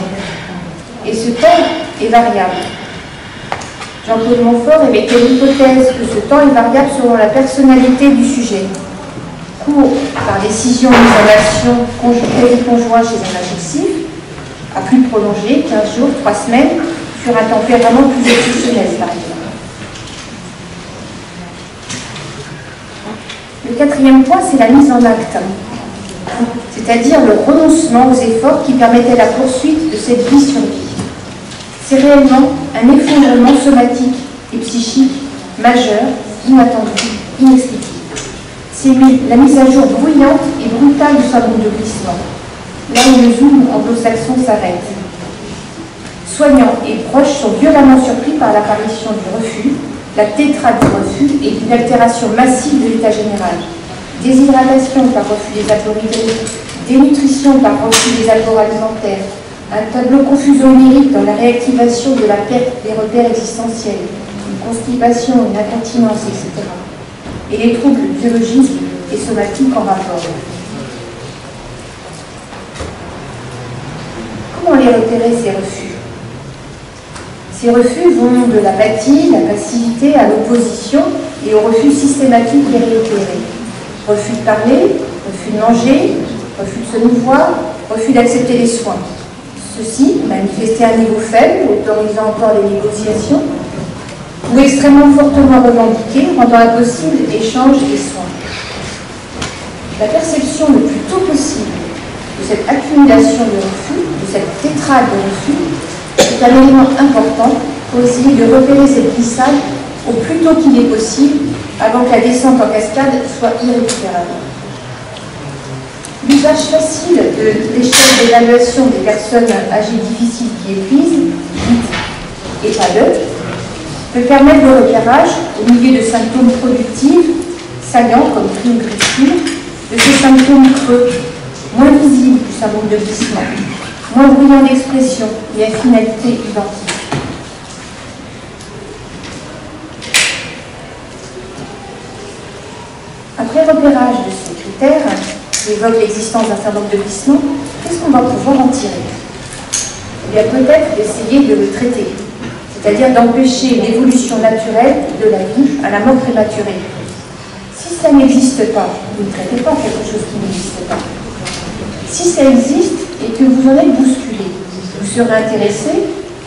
Et ce temps est variable. Jean-Claude Montfort émettait l'hypothèse que ce temps est variable selon la personnalité du sujet. Court par décision mise en action conjoint chez un agressif, à plus prolongé, 15 jours, 3 semaines, sur un tempérament plus exceptionnel, par exemple. Le quatrième point, c'est la mise en acte, c'est-à-dire le renoncement aux efforts qui permettaient la poursuite de cette vie sur vie. C'est réellement un effondrement somatique et psychique majeur, inattendu, inexpliqué. C'est la mise à jour bruyante et brutale du syndrome de glissement, là où le zoom anglo-saxon s'arrête. Soignants et proches sont violemment surpris par l'apparition du refus, la tétrade du refus et d'une altération massive de l'état général. Déshydratation par refus des apports hydriques, dénutrition par refus des apports alimentaires, un tableau confusion onirique dans la réactivation de la perte des repères existentiels, une constipation, une incontinence, etc. Et les troubles biologiques et somatiques en rapport. Comment les repérer, ces refus? Ces refus vont de l'apathie, la passivité à l'opposition et au refus systématique et réitéré. Refus de parler, refus de manger, refus de se mouvoir, refus d'accepter les soins. Ceci manifesté à un niveau faible, autorisant encore les négociations, ou extrêmement fortement revendiqué, rendant impossible échange et soins. La perception le plus tôt possible de cette accumulation de refus, de cette tétrade de refus, est un élément important pour essayer de repérer cette glissade au plus tôt qu'il est possible, avant que la descente en cascade soit irrécupérable. L'usage facile de l'échelle d'évaluation des personnes âgées difficiles qui épuisent, et pas d'eux, peut permettre le repérage, au milieu de symptômes productifs, saillants comme cris ou griffures, de ces symptômes creux, moins visibles du syndrome de glissement, moins bruyants d'expression et à finalité identique. Après repérage de ces critères, qui évoquent l'existence d'un syndrome de glissement, qu'est-ce qu'on va pouvoir en tirer? Il y a peut-être d'essayer de le traiter, c'est-à-dire d'empêcher l'évolution naturelle de la vie à la mort prématurée. Si ça n'existe pas, vous ne traitez pas quelque chose qui n'existe pas. Si ça existe et que vous en êtes bousculé, vous serez intéressé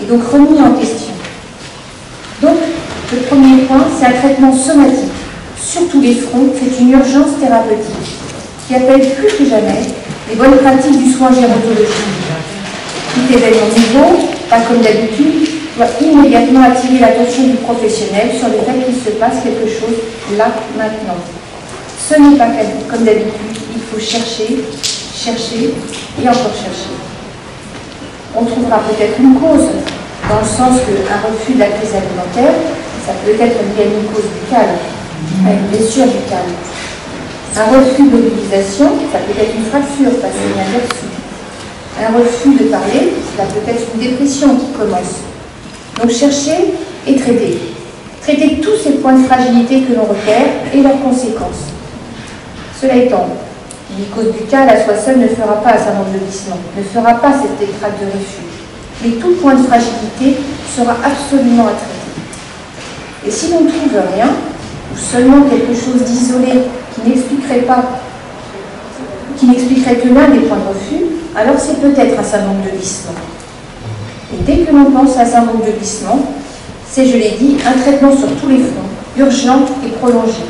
et donc remis en question. Donc, le premier point, c'est un traitement somatique. Sur tous les fronts, c'est une urgence thérapeutique qui appelle plus que jamais les bonnes pratiques du soin gérontologique. Tout événement nouveau, pas comme d'habitude, doit immédiatement attirer l'attention du professionnel sur le fait qu'il se passe quelque chose là, maintenant. Ce n'est pas comme d'habitude, il faut chercher, chercher et encore chercher. On trouvera peut-être une cause, dans le sens qu'un refus de la crise alimentaire, ça peut être lié à une cause buccale, à une blessure buccale. Un refus de mobilisation, ça peut être une fracture passée inaperçue. Un refus de parler, ça peut être une dépression qui commence. Donc chercher et traiter. Traiter tous ces points de fragilité que l'on repère et leurs conséquences. Cela étant, une cause buccale à soi seule ne fera pas un syndrome de glissement, ne fera pas cette étrate de refus. Mais tout point de fragilité sera absolument à traiter. Et si l'on ne trouve rien, ou seulement quelque chose d'isolé qui n'expliquerait que l'un des points de refus, alors c'est peut-être un syndrome de glissement. Et dès que l'on pense à un syndrome de glissement, c'est, je l'ai dit, un traitement sur tous les fronts, urgent et prolongé.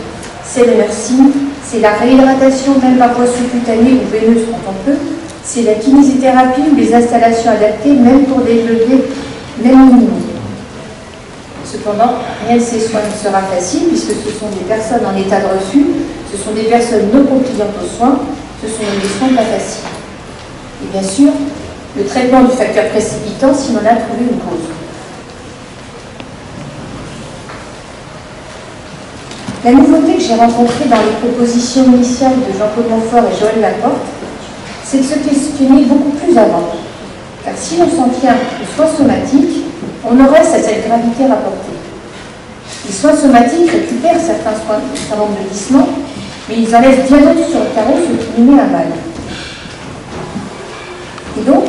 C'est le nursing, c'est la réhydratation même par voie sous-cutanée ou veineuse quand on peut, c'est la kinésithérapie ou les installations adaptées même pour développer, même minimum. Cependant, rien de ces soins ne sera facile puisque ce sont des personnes en état de refus, ce sont des personnes non compliantes aux soins, ce sont des soins pas faciles. Et bien sûr, le traitement du facteur précipitant si l'on a trouvé une cause. La nouveauté que j'ai rencontrée dans les propositions initiales de Jean-Claude Montfort et Joël Laporte, c'est de se questionner beaucoup plus avant. Car si l'on s'en tient aux soins somatiques, on en reste à cette gravité rapportée. Les soins somatiques récupèrent certains syndromes de glissement, mais ils en laissent bien d'autres sur le carreau, ce qui nous met à mal. Et donc,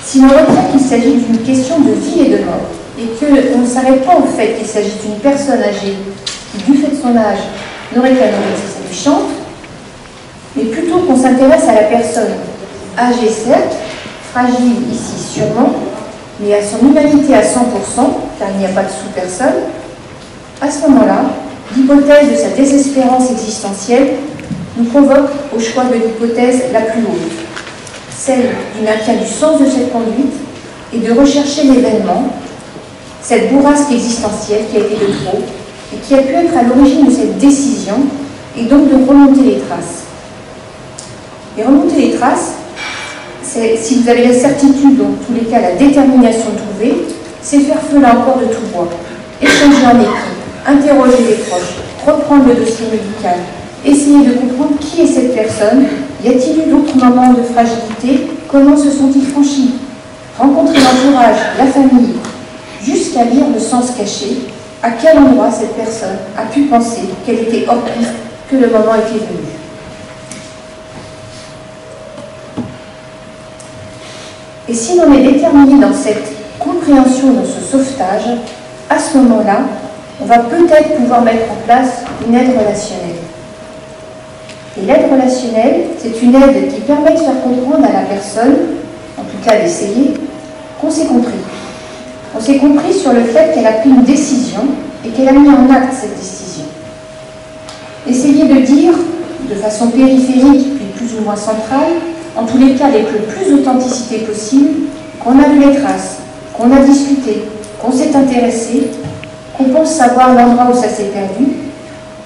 si l'on retient qu'il s'agit d'une question de vie et de mort, et qu'on ne s'arrête pas au fait qu'il s'agit d'une personne âgée qui, du fait de son âge, n'aurait qu'à nourrir sa chante, mais plutôt qu'on s'intéresse à la personne âgée certes, fragile ici sûrement, mais à son humanité à 100%, car il n'y a pas de sous-personne, à ce moment-là, l'hypothèse de sa désespérance existentielle nous convoque au choix de l'hypothèse la plus haute, celle du maintien du sens de cette conduite et de rechercher l'événement, cette bourrasque existentielle qui a été de trop et qui a pu être à l'origine de cette décision et donc de remonter les traces. Et remonter les traces, si vous avez la certitude, dans tous les cas la détermination de trouver, c'est faire feu là encore de tout bois, échanger en équipe, interroger les proches, reprendre le dossier médical, essayer de comprendre qui est cette personne, y a-t-il eu d'autres moments de fragilité, comment se sont-ils franchis, rencontrer l'entourage, la famille, jusqu'à lire le sens caché, à quel endroit cette personne a pu penser qu'elle était hors piste, que le moment était venu. Et si l'on est déterminé dans cette compréhension, dans ce sauvetage, à ce moment-là, on va peut-être pouvoir mettre en place une aide relationnelle. Et l'aide relationnelle, c'est une aide qui permet de faire comprendre à la personne, en tout cas d'essayer, qu'on s'est compris. On s'est compris sur le fait qu'elle a pris une décision et qu'elle a mis en acte cette décision. Essayer de dire, de façon périphérique puis plus ou moins centrale, en tous les cas avec le plus d'authenticité possible, qu'on a vu les traces, qu'on a discuté, qu'on s'est intéressé, qu'on pense savoir l'endroit où ça s'est perdu,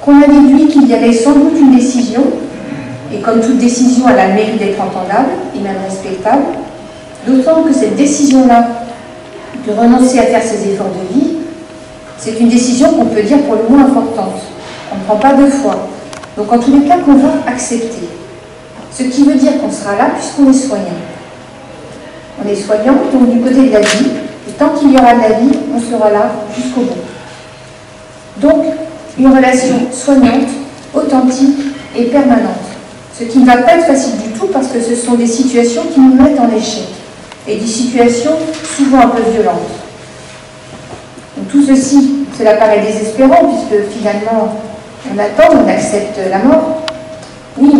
qu'on a déduit qu'il y avait sans doute une décision, et comme toute décision, elle a le mérite d'être entendable et même respectable, d'autant que cette décision-là, de renoncer à faire ses efforts de vie, c'est une décision qu'on peut dire pour le moins importante. On ne prend pas deux fois. Donc en tous les cas qu'on va accepter. Ce qui veut dire qu'on sera là puisqu'on est soignant. On est soignant, donc du côté de la vie, et tant qu'il y aura de la vie, on sera là jusqu'au bout. Donc, une relation soignante, authentique et permanente. Ce qui ne va pas être facile du tout parce que ce sont des situations qui nous mettent en échec. Et des situations souvent un peu violentes. Donc tout ceci, cela paraît désespérant puisque finalement on attend, on accepte la mort. Oui,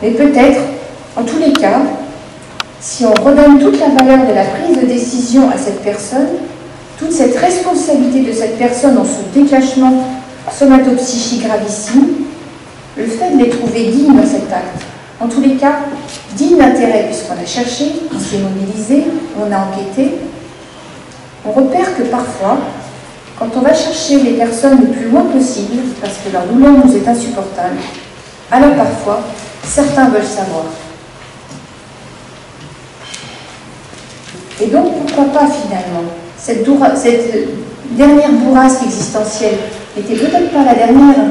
mais peut-être, en tous les cas, si on redonne toute la valeur de la prise de décision à cette personne, toute cette responsabilité de cette personne dans son déclenchement somatopsychique gravissime, le fait de les trouver dignes dans cet acte, en tous les cas, digne d'intérêt puisqu'on a cherché, on s'est mobilisé, on a enquêté, on repère que parfois, quand on va chercher les personnes le plus loin possible, parce que leur douleur nous est insupportable, alors parfois, certains veulent savoir. Et donc, pourquoi pas finalement, cette dernière bourrasque existentielle n'était peut-être pas la dernière.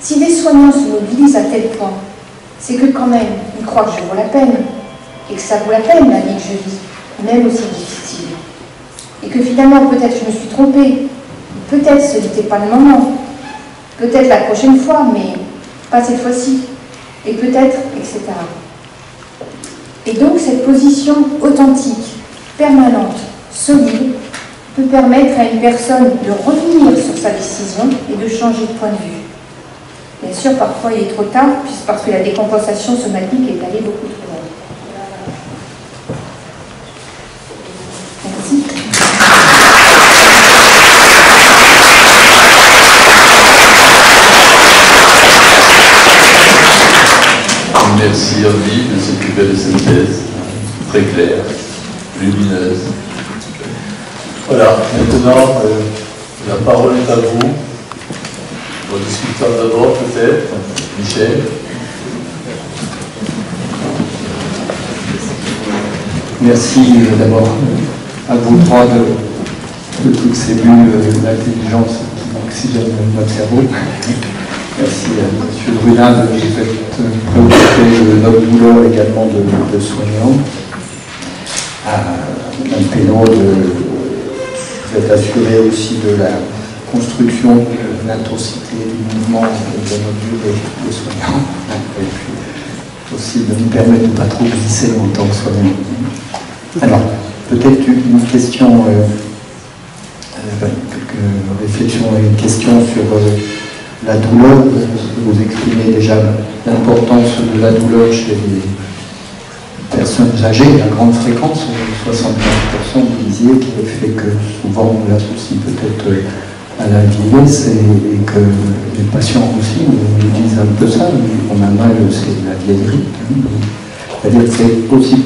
Si les soignants se mobilisent à tel point, c'est que quand même, ils croient que je vaux la peine, et que ça vaut la peine la vie que je vis, même aussi difficile. Et que finalement, peut-être je me suis trompée, peut-être ce n'était pas le moment, peut-être la prochaine fois, mais pas cette fois-ci, et peut-être, etc. Et donc cette position authentique, permanente, solide, peut permettre à une personne de revenir sur sa décision et de changer de point de vue. Bien sûr, parfois il est trop tard, parce que la décompensation somatique est allée beaucoup trop loin. Merci. Merci Hervé de s'occuper de cette thèse, très claire, lumineuse. Voilà, maintenant la parole est à vous. Vos discuteurs d'abord peut-être, Michel. Merci d'abord à vous trois de toutes ces bulles d'intelligence qui oxygènent notre cerveau. Merci à M. Brulin de vous être préoccupé de notre douleur également de soignants. À Mme Pénaud, vous êtes assuré aussi de la construction de l'intensité du mouvement de notre vie des soignants. Et puis aussi de nous permettre de ne pas trop glisser en tant que soignants. Alors, peut-être une question, quelques réflexions et une question sur la douleur. Vous exprimez déjà l'importance de la douleur chez les personnes âgées, à grande fréquence, 75%, vous disiez, qui fait que souvent on l'associe peut-être à la vieillesse et que les patients aussi nous disent un peu ça, on a mal, c'est la vieillerie. C'est-à-dire que c'est aussi,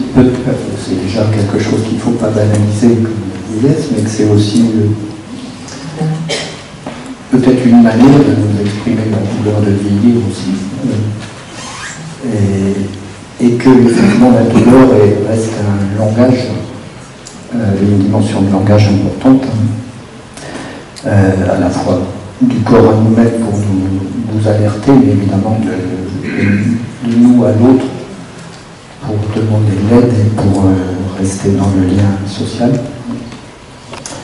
c'est déjà quelque chose qu'il ne faut pas banaliser comme la vieillesse, mais que c'est aussi peut-être une manière de nous exprimer la douleur de vieillir aussi. Et que effectivement la douleur reste un langage, une dimension de langage importante, à la fois du corps à nous-mêmes pour nous alerter, mais évidemment de nous à l'autre pour demander de l'aide et pour rester dans le lien social.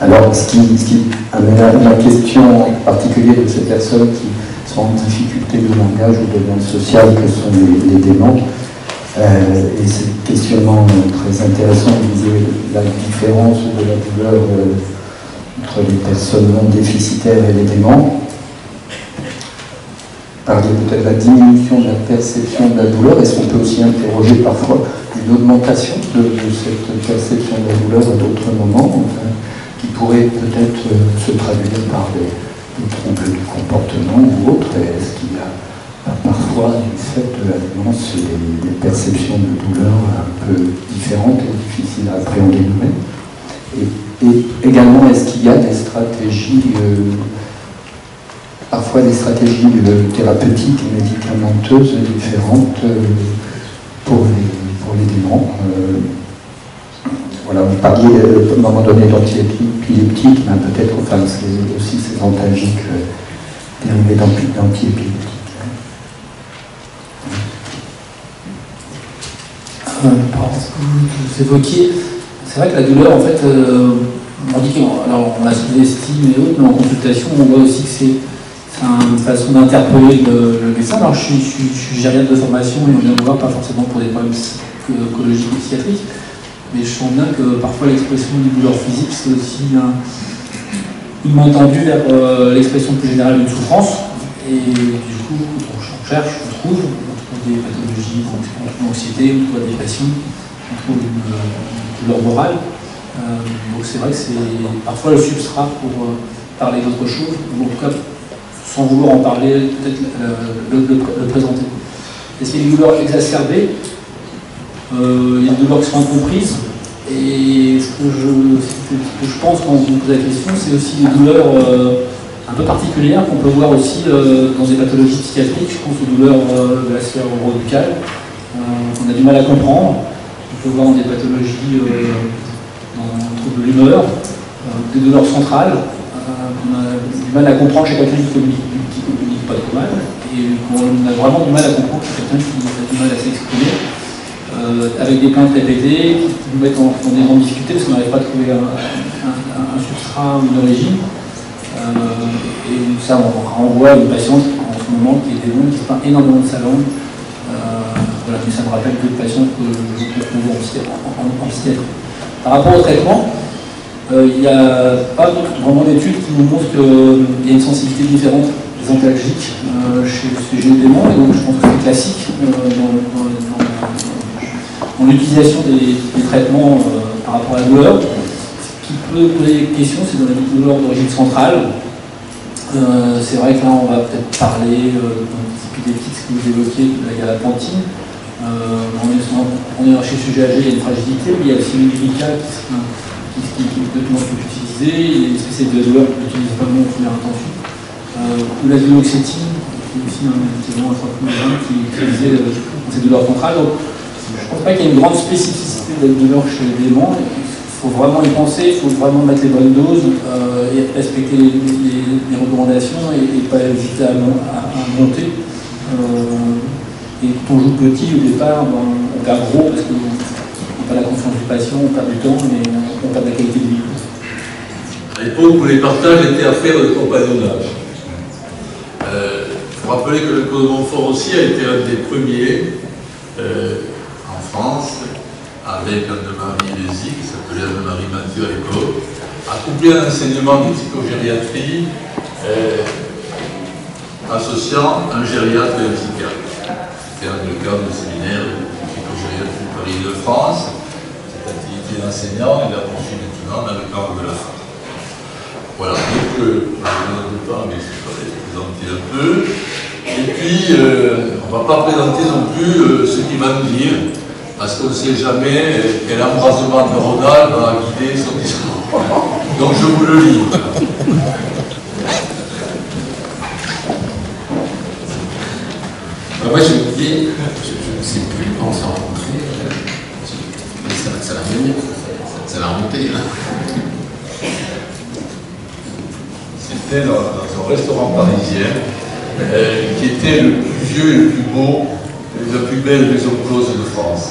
Alors, ce qui amène à la question en particulier de ces personnes qui sont en difficulté de langage ou de lien social, que sont les déments, et ce questionnement très intéressant, vous disiez la différence de la douleur entre les personnes non déficitaires et les déments. Parliez peut-être de la diminution de la perception de la douleur. Est-ce qu'on peut aussi interroger parfois une augmentation de cette perception de la douleur à d'autres moments, qui pourrait peut-être se traduire par des troubles du comportement ou autres? Est-ce qu'il y a parfois, du fait de la démence, des perceptions de douleur un peu différentes et difficiles à appréhender nous-mêmes? Et également, est-ce qu'il y a des stratégies, parfois des stratégies thérapeutiques et médicamenteuses différentes pour les démons? voilà, vous parliez à un moment donné d'antiépileptique, mais peut-être enfin, c'est aussi ces antalgiques dérivés d'antiépileptique. Par rapport à ce que vous évoquiez, c'est vrai que la douleur, en fait, on dit qu'on la sous-estime et autres, mais en consultation, on voit aussi que c'est une façon d'interpeller le médecin. Alors, je suis gériatre de formation et on vient me voir pas forcément pour des problèmes psychologiques ou psychiatriques, mais je sens bien que parfois l'expression d'une douleur physique, c'est aussi une main tendue vers l'expression plus générale d'une souffrance. Et du coup, on cherche, on trouve des pathologies, on trouve l'anxiété, on trouve la dépression, on trouve une douleur morale. Donc c'est vrai que c'est parfois le substrat pour parler d'autre chose, ou en tout cas, sans vouloir en parler, peut-être le présenter. Est-ce qu'il y a des douleurs exacerbées? Il y a des douleurs qui sont incomprises. Et ce que je pense quand vous me posez la question, c'est aussi des douleurs un peu particulières qu'on peut voir aussi dans des pathologies psychiatriques. Je pense aux douleurs de la sphère buccale, qu'on a du mal à comprendre. On peut voir dans des pathologies dans le trouble de l'humeur, des douleurs centrales, qu'on a du mal à comprendre chez quelqu'un qui ne communique pas trop mal, et qu'on a vraiment du mal à comprendre chez quelqu'un qui a du mal à s'exprimer, avec des plaintes répétées, qui nous mettent en des grandes difficultés parce qu'on n'arrive pas à trouver un substrat ou une origine. Et ça, on renvoie une patiente en ce moment qui est démon, qui se plaint énormément de sa langue. Voilà, mais ça me rappelle deux patients que je trouve en psychiatrie. Par rapport au traitement, il n'y a pas vraiment d'études qui nous montrent qu'il y a une sensibilité différente des antalgiques chez le sujet des démons, et donc je pense que c'est classique dans l'utilisation des traitements par rapport à la douleur. Ce qui peut poser des questions, c'est dans les douleurs d'origine centrale. C'est vrai que là, on va peut-être parler des tics que vous évoquiez de la galapentine. On est chez le sujet âgé, il y a une fragilité, mais il y a aussi une médicale qui est de plus en plus utilisée. Il y a des spécialistes de la douleur qui l'utilisent pas en première intention. Ou la duloxétine, qui est aussi un médicament à 30 mg qui est utilisé dans ces douleurs centrales. Donc, je ne pense pas qu'il y ait une grande spécificité de la douleur chez les démons. Il faut vraiment y penser, il faut vraiment mettre les bonnes doses et respecter les recommandations et pas hésiter à monter. Et quand on joue petit au départ, on perd gros parce qu'on perd la confiance du patient, on perd du temps et on perd de la qualité de vie. À l'époque où les partages étaient affaires de compagnonnage. Il faut rappeler que le Clos de Montfort aussi a été un des premiers en France, avec Anne-Marie Lézy, qui s'appelait Anne-Marie Mathieu à l'époque, à coupler un enseignement de psychogériatrie associant un gériatre et un psychiatre. C'était un des cadres du séminaire de psychogériatrie de Paris-de-France. Cette activité d'enseignant, il a poursuivi maintenant dans le cadre de la France. Voilà, donc je ne vous pas, mais je vais présenter un peu. Et puis, on ne va pas présenter non plus ce qu'il va nous dire, parce qu'on ne sait jamais quel embrasement neuronal va guider son discours. Donc je vous le lis. Moi je me dis, je ne sais plus quand on s'est rencontrés, mais ça va venir, ça va remonter. C'était dans un restaurant parisien qui était le plus vieux et le plus beau, la plus belle maison close de France.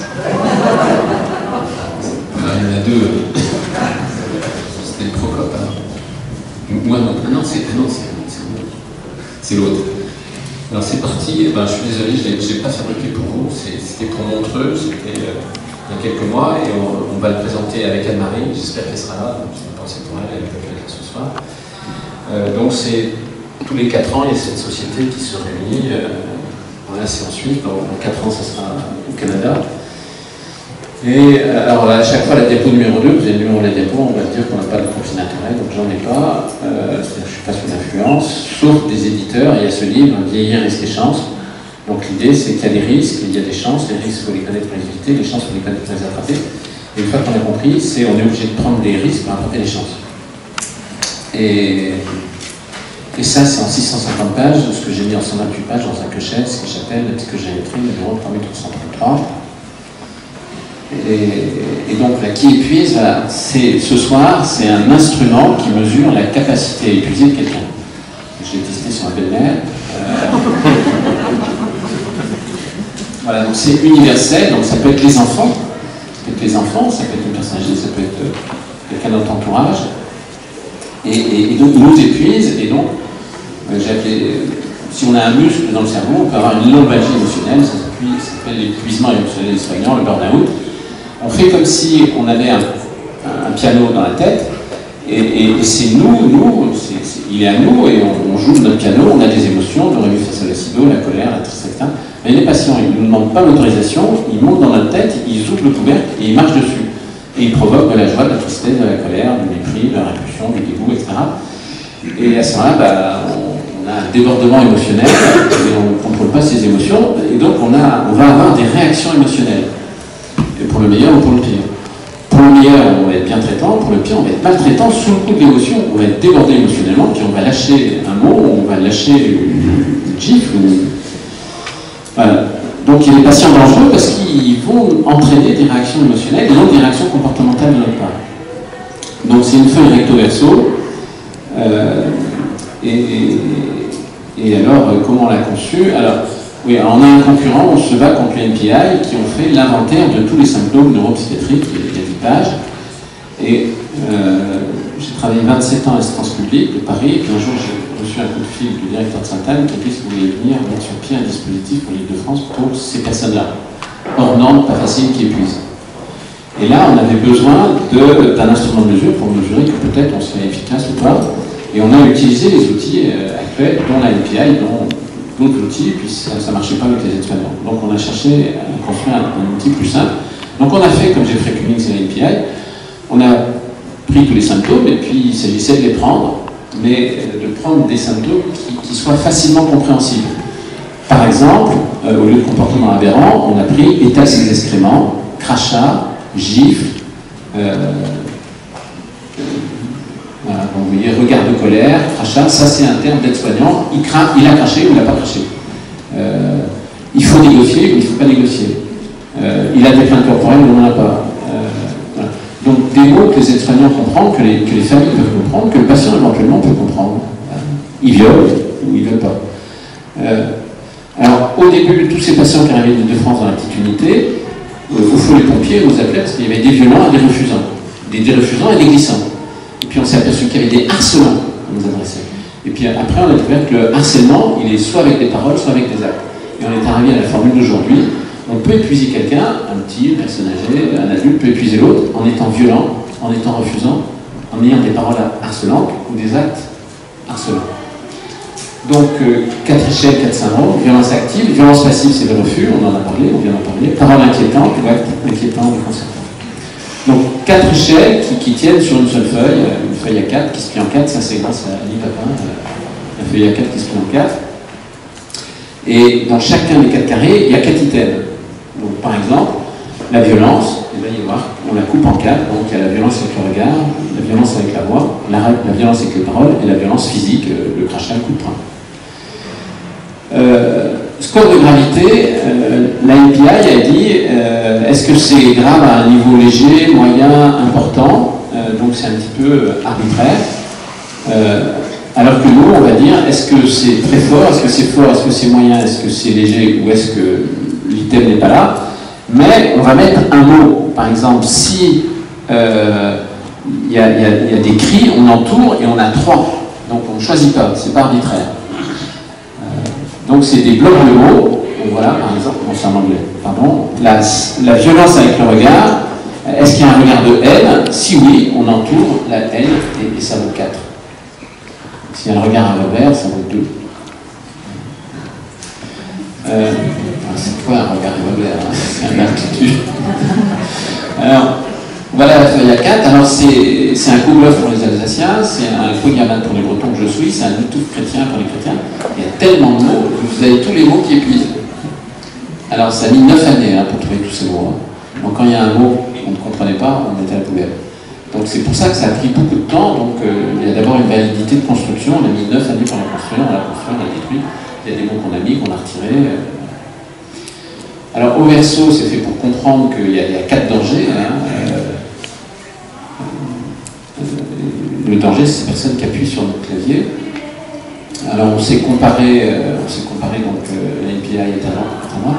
Il y en a deux. C'était le Procope. Moi non, c'est l'autre. Alors c'est parti, je suis désolé, je ne l'ai pas fabriqué pour vous, c'était pour Montreux, c'était il y a quelques mois, et on va le présenter avec Anne-Marie, j'espère qu'elle sera là, je vais penser pour elle, elle est avec ce soir. Donc c'est tous les 4 ans, il y a cette société qui se réunit, voilà, c'est en Suisse, dans 4 ans ça sera au Canada. Et alors à chaque fois la diapo numéro 2, vous avez le numéro de la diapo, on va dire qu'on n'a pas de profil d'intérêt, donc j'en ai pas, je ne suis pas sous l'influence, sauf des éditeurs. Il y a ce livre, Vieillir, risques et chances. Donc l'idée c'est qu'il y a des risques, il y a des chances, les risques il faut les connaître pour les éviter, les chances il faut les connaître pour les attraper. Et une fois qu'on a compris, on est obligé de prendre des risques pour attraper les chances. Et ça c'est en 650 pages, ce que j'ai mis en 128 pages dans un cochet, ce que j'appelle la psychogériatrie numéro 3333. Et donc, qui épuise, voilà, ce soir, c'est un instrument qui mesure la capacité à épuiser de quelqu'un. Je l'ai testé sur ma belle-mère. Voilà, donc c'est universel, donc ça peut être les enfants, ça peut être une personne âgée, ça peut être quelqu'un dans ton entourage. Et donc, il nous épuise, et donc, j'ai appelé, si on a un muscle dans le cerveau, on peut avoir une lombalgie émotionnelle, ça s'appelle l'épuisement émotionnel des soignants, le burn-out. On fait comme si on avait un piano dans la tête, et c'est nous, il est à nous, et on joue de notre piano, on a des émotions, le ré mi fa sol la si do, la colère, la tristesse, etc. Mais les patients, ils ne nous demandent pas l'autorisation, ils montent dans notre tête, ils ouvrent le couvercle et ils marchent dessus. Et ils provoquent de la joie, de la tristesse, de la colère, du mépris, de la répulsion, du dégoût, etc. Et à ce moment-là, on a un débordement émotionnel, et on ne contrôle pas ses émotions, et donc on va avoir des réactions émotionnelles. Et pour le meilleur ou pour le pire. Pour le meilleur, on va être bien traitant, pour le pire, on va être maltraitant sous le coup de l'émotion. On va être débordé émotionnellement, puis on va lâcher un mot, on va lâcher une gifle. Voilà. Donc il y a des patients dangereux parce qu'ils vont entraîner des réactions émotionnelles et donc des réactions comportementales de notre part. Donc c'est une feuille recto-verso. Et alors, comment on l'a conçue? Alors, oui, on a un concurrent, on se bat contre les NPI qui ont fait l'inventaire de tous les symptômes neuropsychiatriques, il y a 10 pages. Et j'ai travaillé 27 ans à l'assistance publique de Paris, et puis un jour j'ai reçu un coup de fil du directeur de Sainte-Anne qui a dit qu'il voulait venir mettre sur pied un dispositif pour l'Île-de-France pour ces personnes-là, hors normes, pas faciles, qui épuisent. Et là, on avait besoin d'un instrument de mesure pour mesurer que peut-être on serait efficace ou pas. Et on a utilisé les outils actuels, dont la NPI, dont d'autres outils, puis ça ne marchait pas avec les aides-soignants. Donc on a cherché à construire un outil plus simple. Donc on a fait, comme j'ai préconisé c'est la NPI, on a pris tous les symptômes, et puis il s'agissait de les prendre, mais de prendre des symptômes qui soient facilement compréhensibles. Par exemple, au lieu de comportement aberrant, on a pris état des excréments, crachat, gifle, voilà, donc vous voyez, regard de colère, crachat, ça c'est un terme d'aide-soignant, il a craché ou il n'a pas craché. Il faut négocier ou il ne faut pas négocier. Il a des plaintes corporelles ou on n'en a pas. Voilà. Donc des mots que les aides-soignants comprennent, que les familles peuvent comprendre, que le patient éventuellement peut comprendre. Il viole ou il ne viole pas. Alors au début, tous ces patients qui arrivaient d'Île-de-France dans la petite unité, au feu les pompiers nous appelaient parce qu'il y avait des violents et des refusants. Des refusants et des glissants. Et puis on s'est aperçu qu'il y avait des harcelants qu'on nous adressait. Et puis après on a découvert que le harcèlement, il est soit avec des paroles, soit avec des actes. Et on est arrivé à la formule d'aujourd'hui. On peut épuiser quelqu'un, un petit, une personne âgée, un adulte peut épuiser l'autre en étant violent, en étant refusant, en ayant des paroles harcelantes ou des actes harcelants. Donc 4 échelles, 4 syndromes, violence active, violence passive c'est le refus, on en a parlé, on vient d'en parler, parole inquiétante ou acte inquiétant ou concertant. Donc 4 échelles qui tiennent sur une seule feuille à 4, qui se plie en 4, ça c'est grâce à Ali Papin, la feuille à 4 qui se plie en 4. Et dans chacun des 4 carrés, il y a 4 items. Donc par exemple, la violence, il va y avoir, on la coupe en 4, donc il y a la violence avec le regard, la violence avec la voix, la violence avec les paroles et la violence physique, le crachat, le coup de poing. Score de gravité, la NPI a dit est-ce que c'est grave à un niveau léger, moyen, important, donc c'est un petit peu arbitraire. Alors que nous, on va dire est-ce que c'est très fort, est-ce que c'est fort, est-ce que c'est moyen, est-ce que c'est léger ou est-ce que l'item n'est pas là. Mais on va mettre un mot. Par exemple, si il y a des cris, on entoure et on a 3. Donc on ne choisit pas, c'est pas arbitraire. Donc c'est des blocs de mots. Donc voilà, par exemple, bon, c'est en anglais, pardon. La violence avec le regard, est-ce qu'il y a un regard de haine? Si oui, on entoure la haine et ça vaut 4. S'il y a un regard à revers, ça vaut 2. C'est quoi un regard à revers? C'est un attitude. Alors, voilà la feuille à 4. Alors c'est un coup bluff pour les Alsaciens, c'est un Kogiaman pour les Bretons que je suis, c'est un Bluetooth chrétien pour les chrétiens. Il y a tellement de mots que vous avez tous les mots qui épuisent. Alors ça a mis 9 années pour trouver tous ces mots. Donc quand il y a un mot qu'on ne comprenait pas, on mettait à la poubelle. Donc c'est pour ça que ça a pris beaucoup de temps. Donc il y a d'abord une validité de construction. On a mis 9 années pour la construire, on l'a construit, on l'a détruit. Il y a des mots qu'on a mis, qu'on a retirés. Alors au verso, c'est fait pour comprendre qu'il y a 4 dangers. Hein. Le danger, c'est ces personnes qui appuient sur notre clavier. Alors on s'est comparé, donc l'NPI est à moi.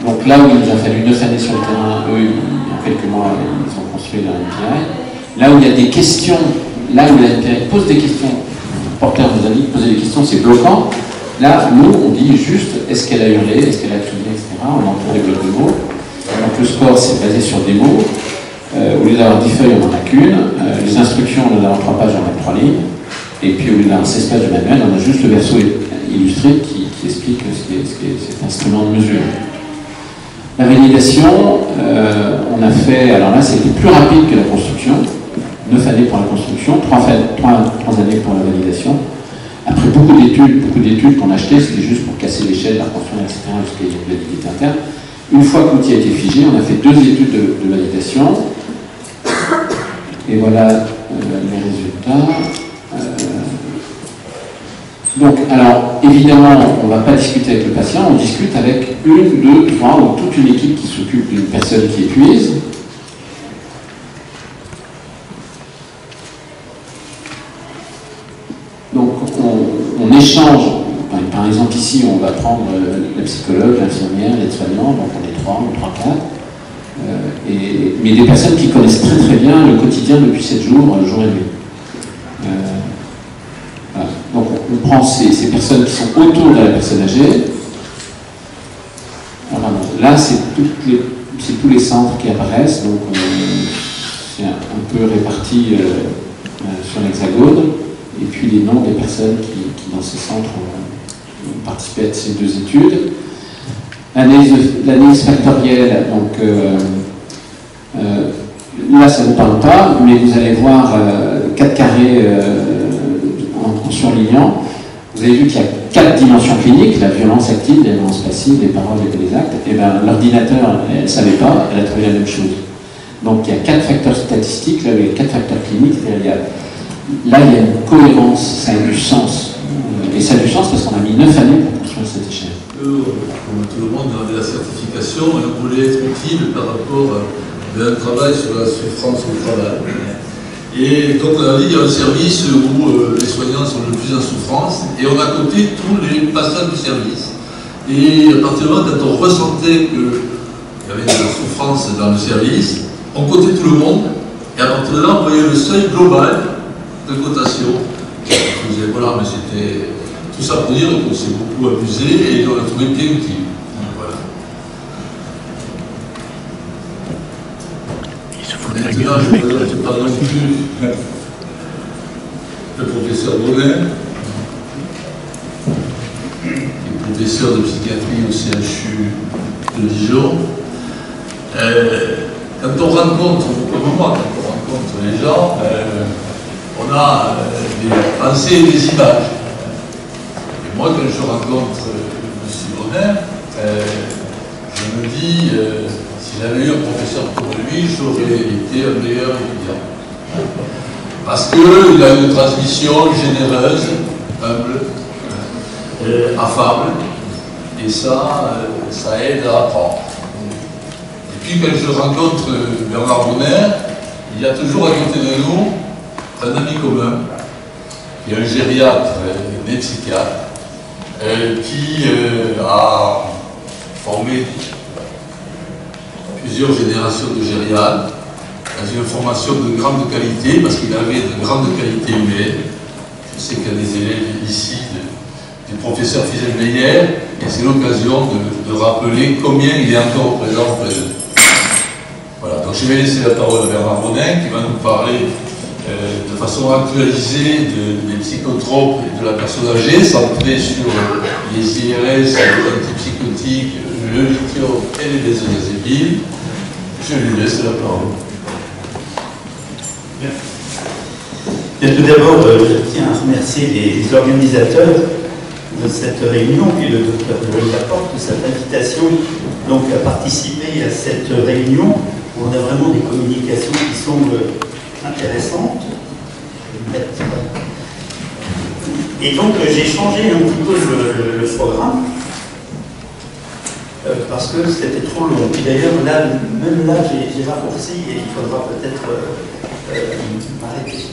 Donc là où il nous a fallu 9 années sur le terrain, eux, en quelques mois, ils ont construit leur NPI. Là où il y a des questions, là où l'NPI pose des questions, le porteur nous a dit poser des questions, c'est bloquant. Là, nous, on dit juste, est-ce qu'elle a hurlé, est-ce qu'elle a crié, etc. On entoure des blocs de mots. Donc le score, c'est basé sur des mots. Au lieu d'avoir 10 feuilles, on n'en a qu'une. Les instructions, au lieu d'avoir 3 pages, on en a 3 lignes. Et puis au lieu d'avoir 16 pages de manuel, on a juste le verso illustré qui explique ce qu'est cet instrument de mesure. La validation, on a fait, alors là c'était plus rapide que la construction, 9 années pour la construction, 3 années pour la validation. Après beaucoup d'études qu'on a achetées, c'était juste pour casser l'échelle, la reconstruire, etc., parce qu'il y a une validité interne. Une fois que l'outil a été figé, on a fait 2 études de validation. Et voilà les résultats. Donc, alors, évidemment, on ne va pas discuter avec le patient, on discute avec 1, 2, 3 ou toute une équipe qui s'occupe d'une personne qui épuise. Donc, on échange. Par exemple, ici, on va prendre la psychologue, l'infirmière, l'aide-soignant, donc on est 3 ou 3, 4. Mais des personnes qui connaissent très très bien le quotidien depuis 7 jours, jour et nuit. Voilà. Donc on prend ces personnes qui sont autour de la personne âgée. Voilà. Là, c'est tous les centres qui apparaissent, donc c'est un peu réparti sur l'hexagone, et puis les noms des personnes qui dans ces centres ont participé à ces 2 études. L'analyse factorielle, donc là ça ne vous parle pas, mais vous allez voir 4 carrés en surlignant. Vous avez vu qu'il y a 4 dimensions cliniques, la violence active, la violence passive, les paroles et les actes. Et bien l'ordinateur, elle ne savait pas, elle a trouvé la même chose. Donc il y a 4 facteurs statistiques, là il y a 4 facteurs cliniques, là il y a une cohérence, ça a du sens. Et ça a du sens parce qu'on a mis 9 années pour construire cette échelle. Comme tout le monde avait la certification, on voulait être utile par rapport à un travail sur la souffrance au travail. Et donc on a dit qu'il y a un service où les soignants sont le plus en souffrance, et on a coté tous les patients du service. Et à partir du moment quand on ressentait qu'il y avait de la souffrance dans le service, on cotait tout le monde, et à partir de là on voyait le seuil global de cotation. On disait voilà, mais c'était tout ça pour dire qu'on s'est beaucoup abusé et on a trouvé bien utile. Voilà. Maintenant, je ne présente pas non plus le professeur Bonnet, qui est professeur de psychiatrie au CHU de Dijon. Quand on rencontre, comme moi, quand on rencontre les gens, on a des pensées et des images. Et moi, quand je rencontre M. Bonnet, je me dis, si j'avais eu un professeur comme lui, j'aurais été un meilleur étudiant. Parce qu'il a une transmission généreuse, humble, affable, et ça aide à apprendre. Et puis quand je rencontre Bernard Bonnet, il y a toujours à côté de nous un ami commun, qui est un gériatre, né psychiatre, qui a formé plusieurs générations de gériatres dans une formation de grande qualité, parce qu'il avait de grandes qualités humaines. Je sais qu'il y a des élèves ici du professeur Fizel-Meyer, et c'est l'occasion de rappeler combien il est encore présent auprès d'eux. Voilà, donc je vais laisser la parole à Bernard Bonnet, qui va nous parler de façon actualisée des psychotropes et de la personne âgée, centrée sur les IRS, les antipsychotiques, le lithium et les benzodiazépines. Je lui laisse la parole. Bien, tout d'abord, je tiens à remercier les organisateurs de cette réunion, puis le docteur Joël Laporte de cette invitation donc, à participer à cette réunion où on a vraiment des communications qui semblent intéressantes. Et donc j'ai changé un petit peu le programme. parce que c'était trop long. Et d'ailleurs, là, même là, j'ai raccourci et il faudra peut-être m'arrêter.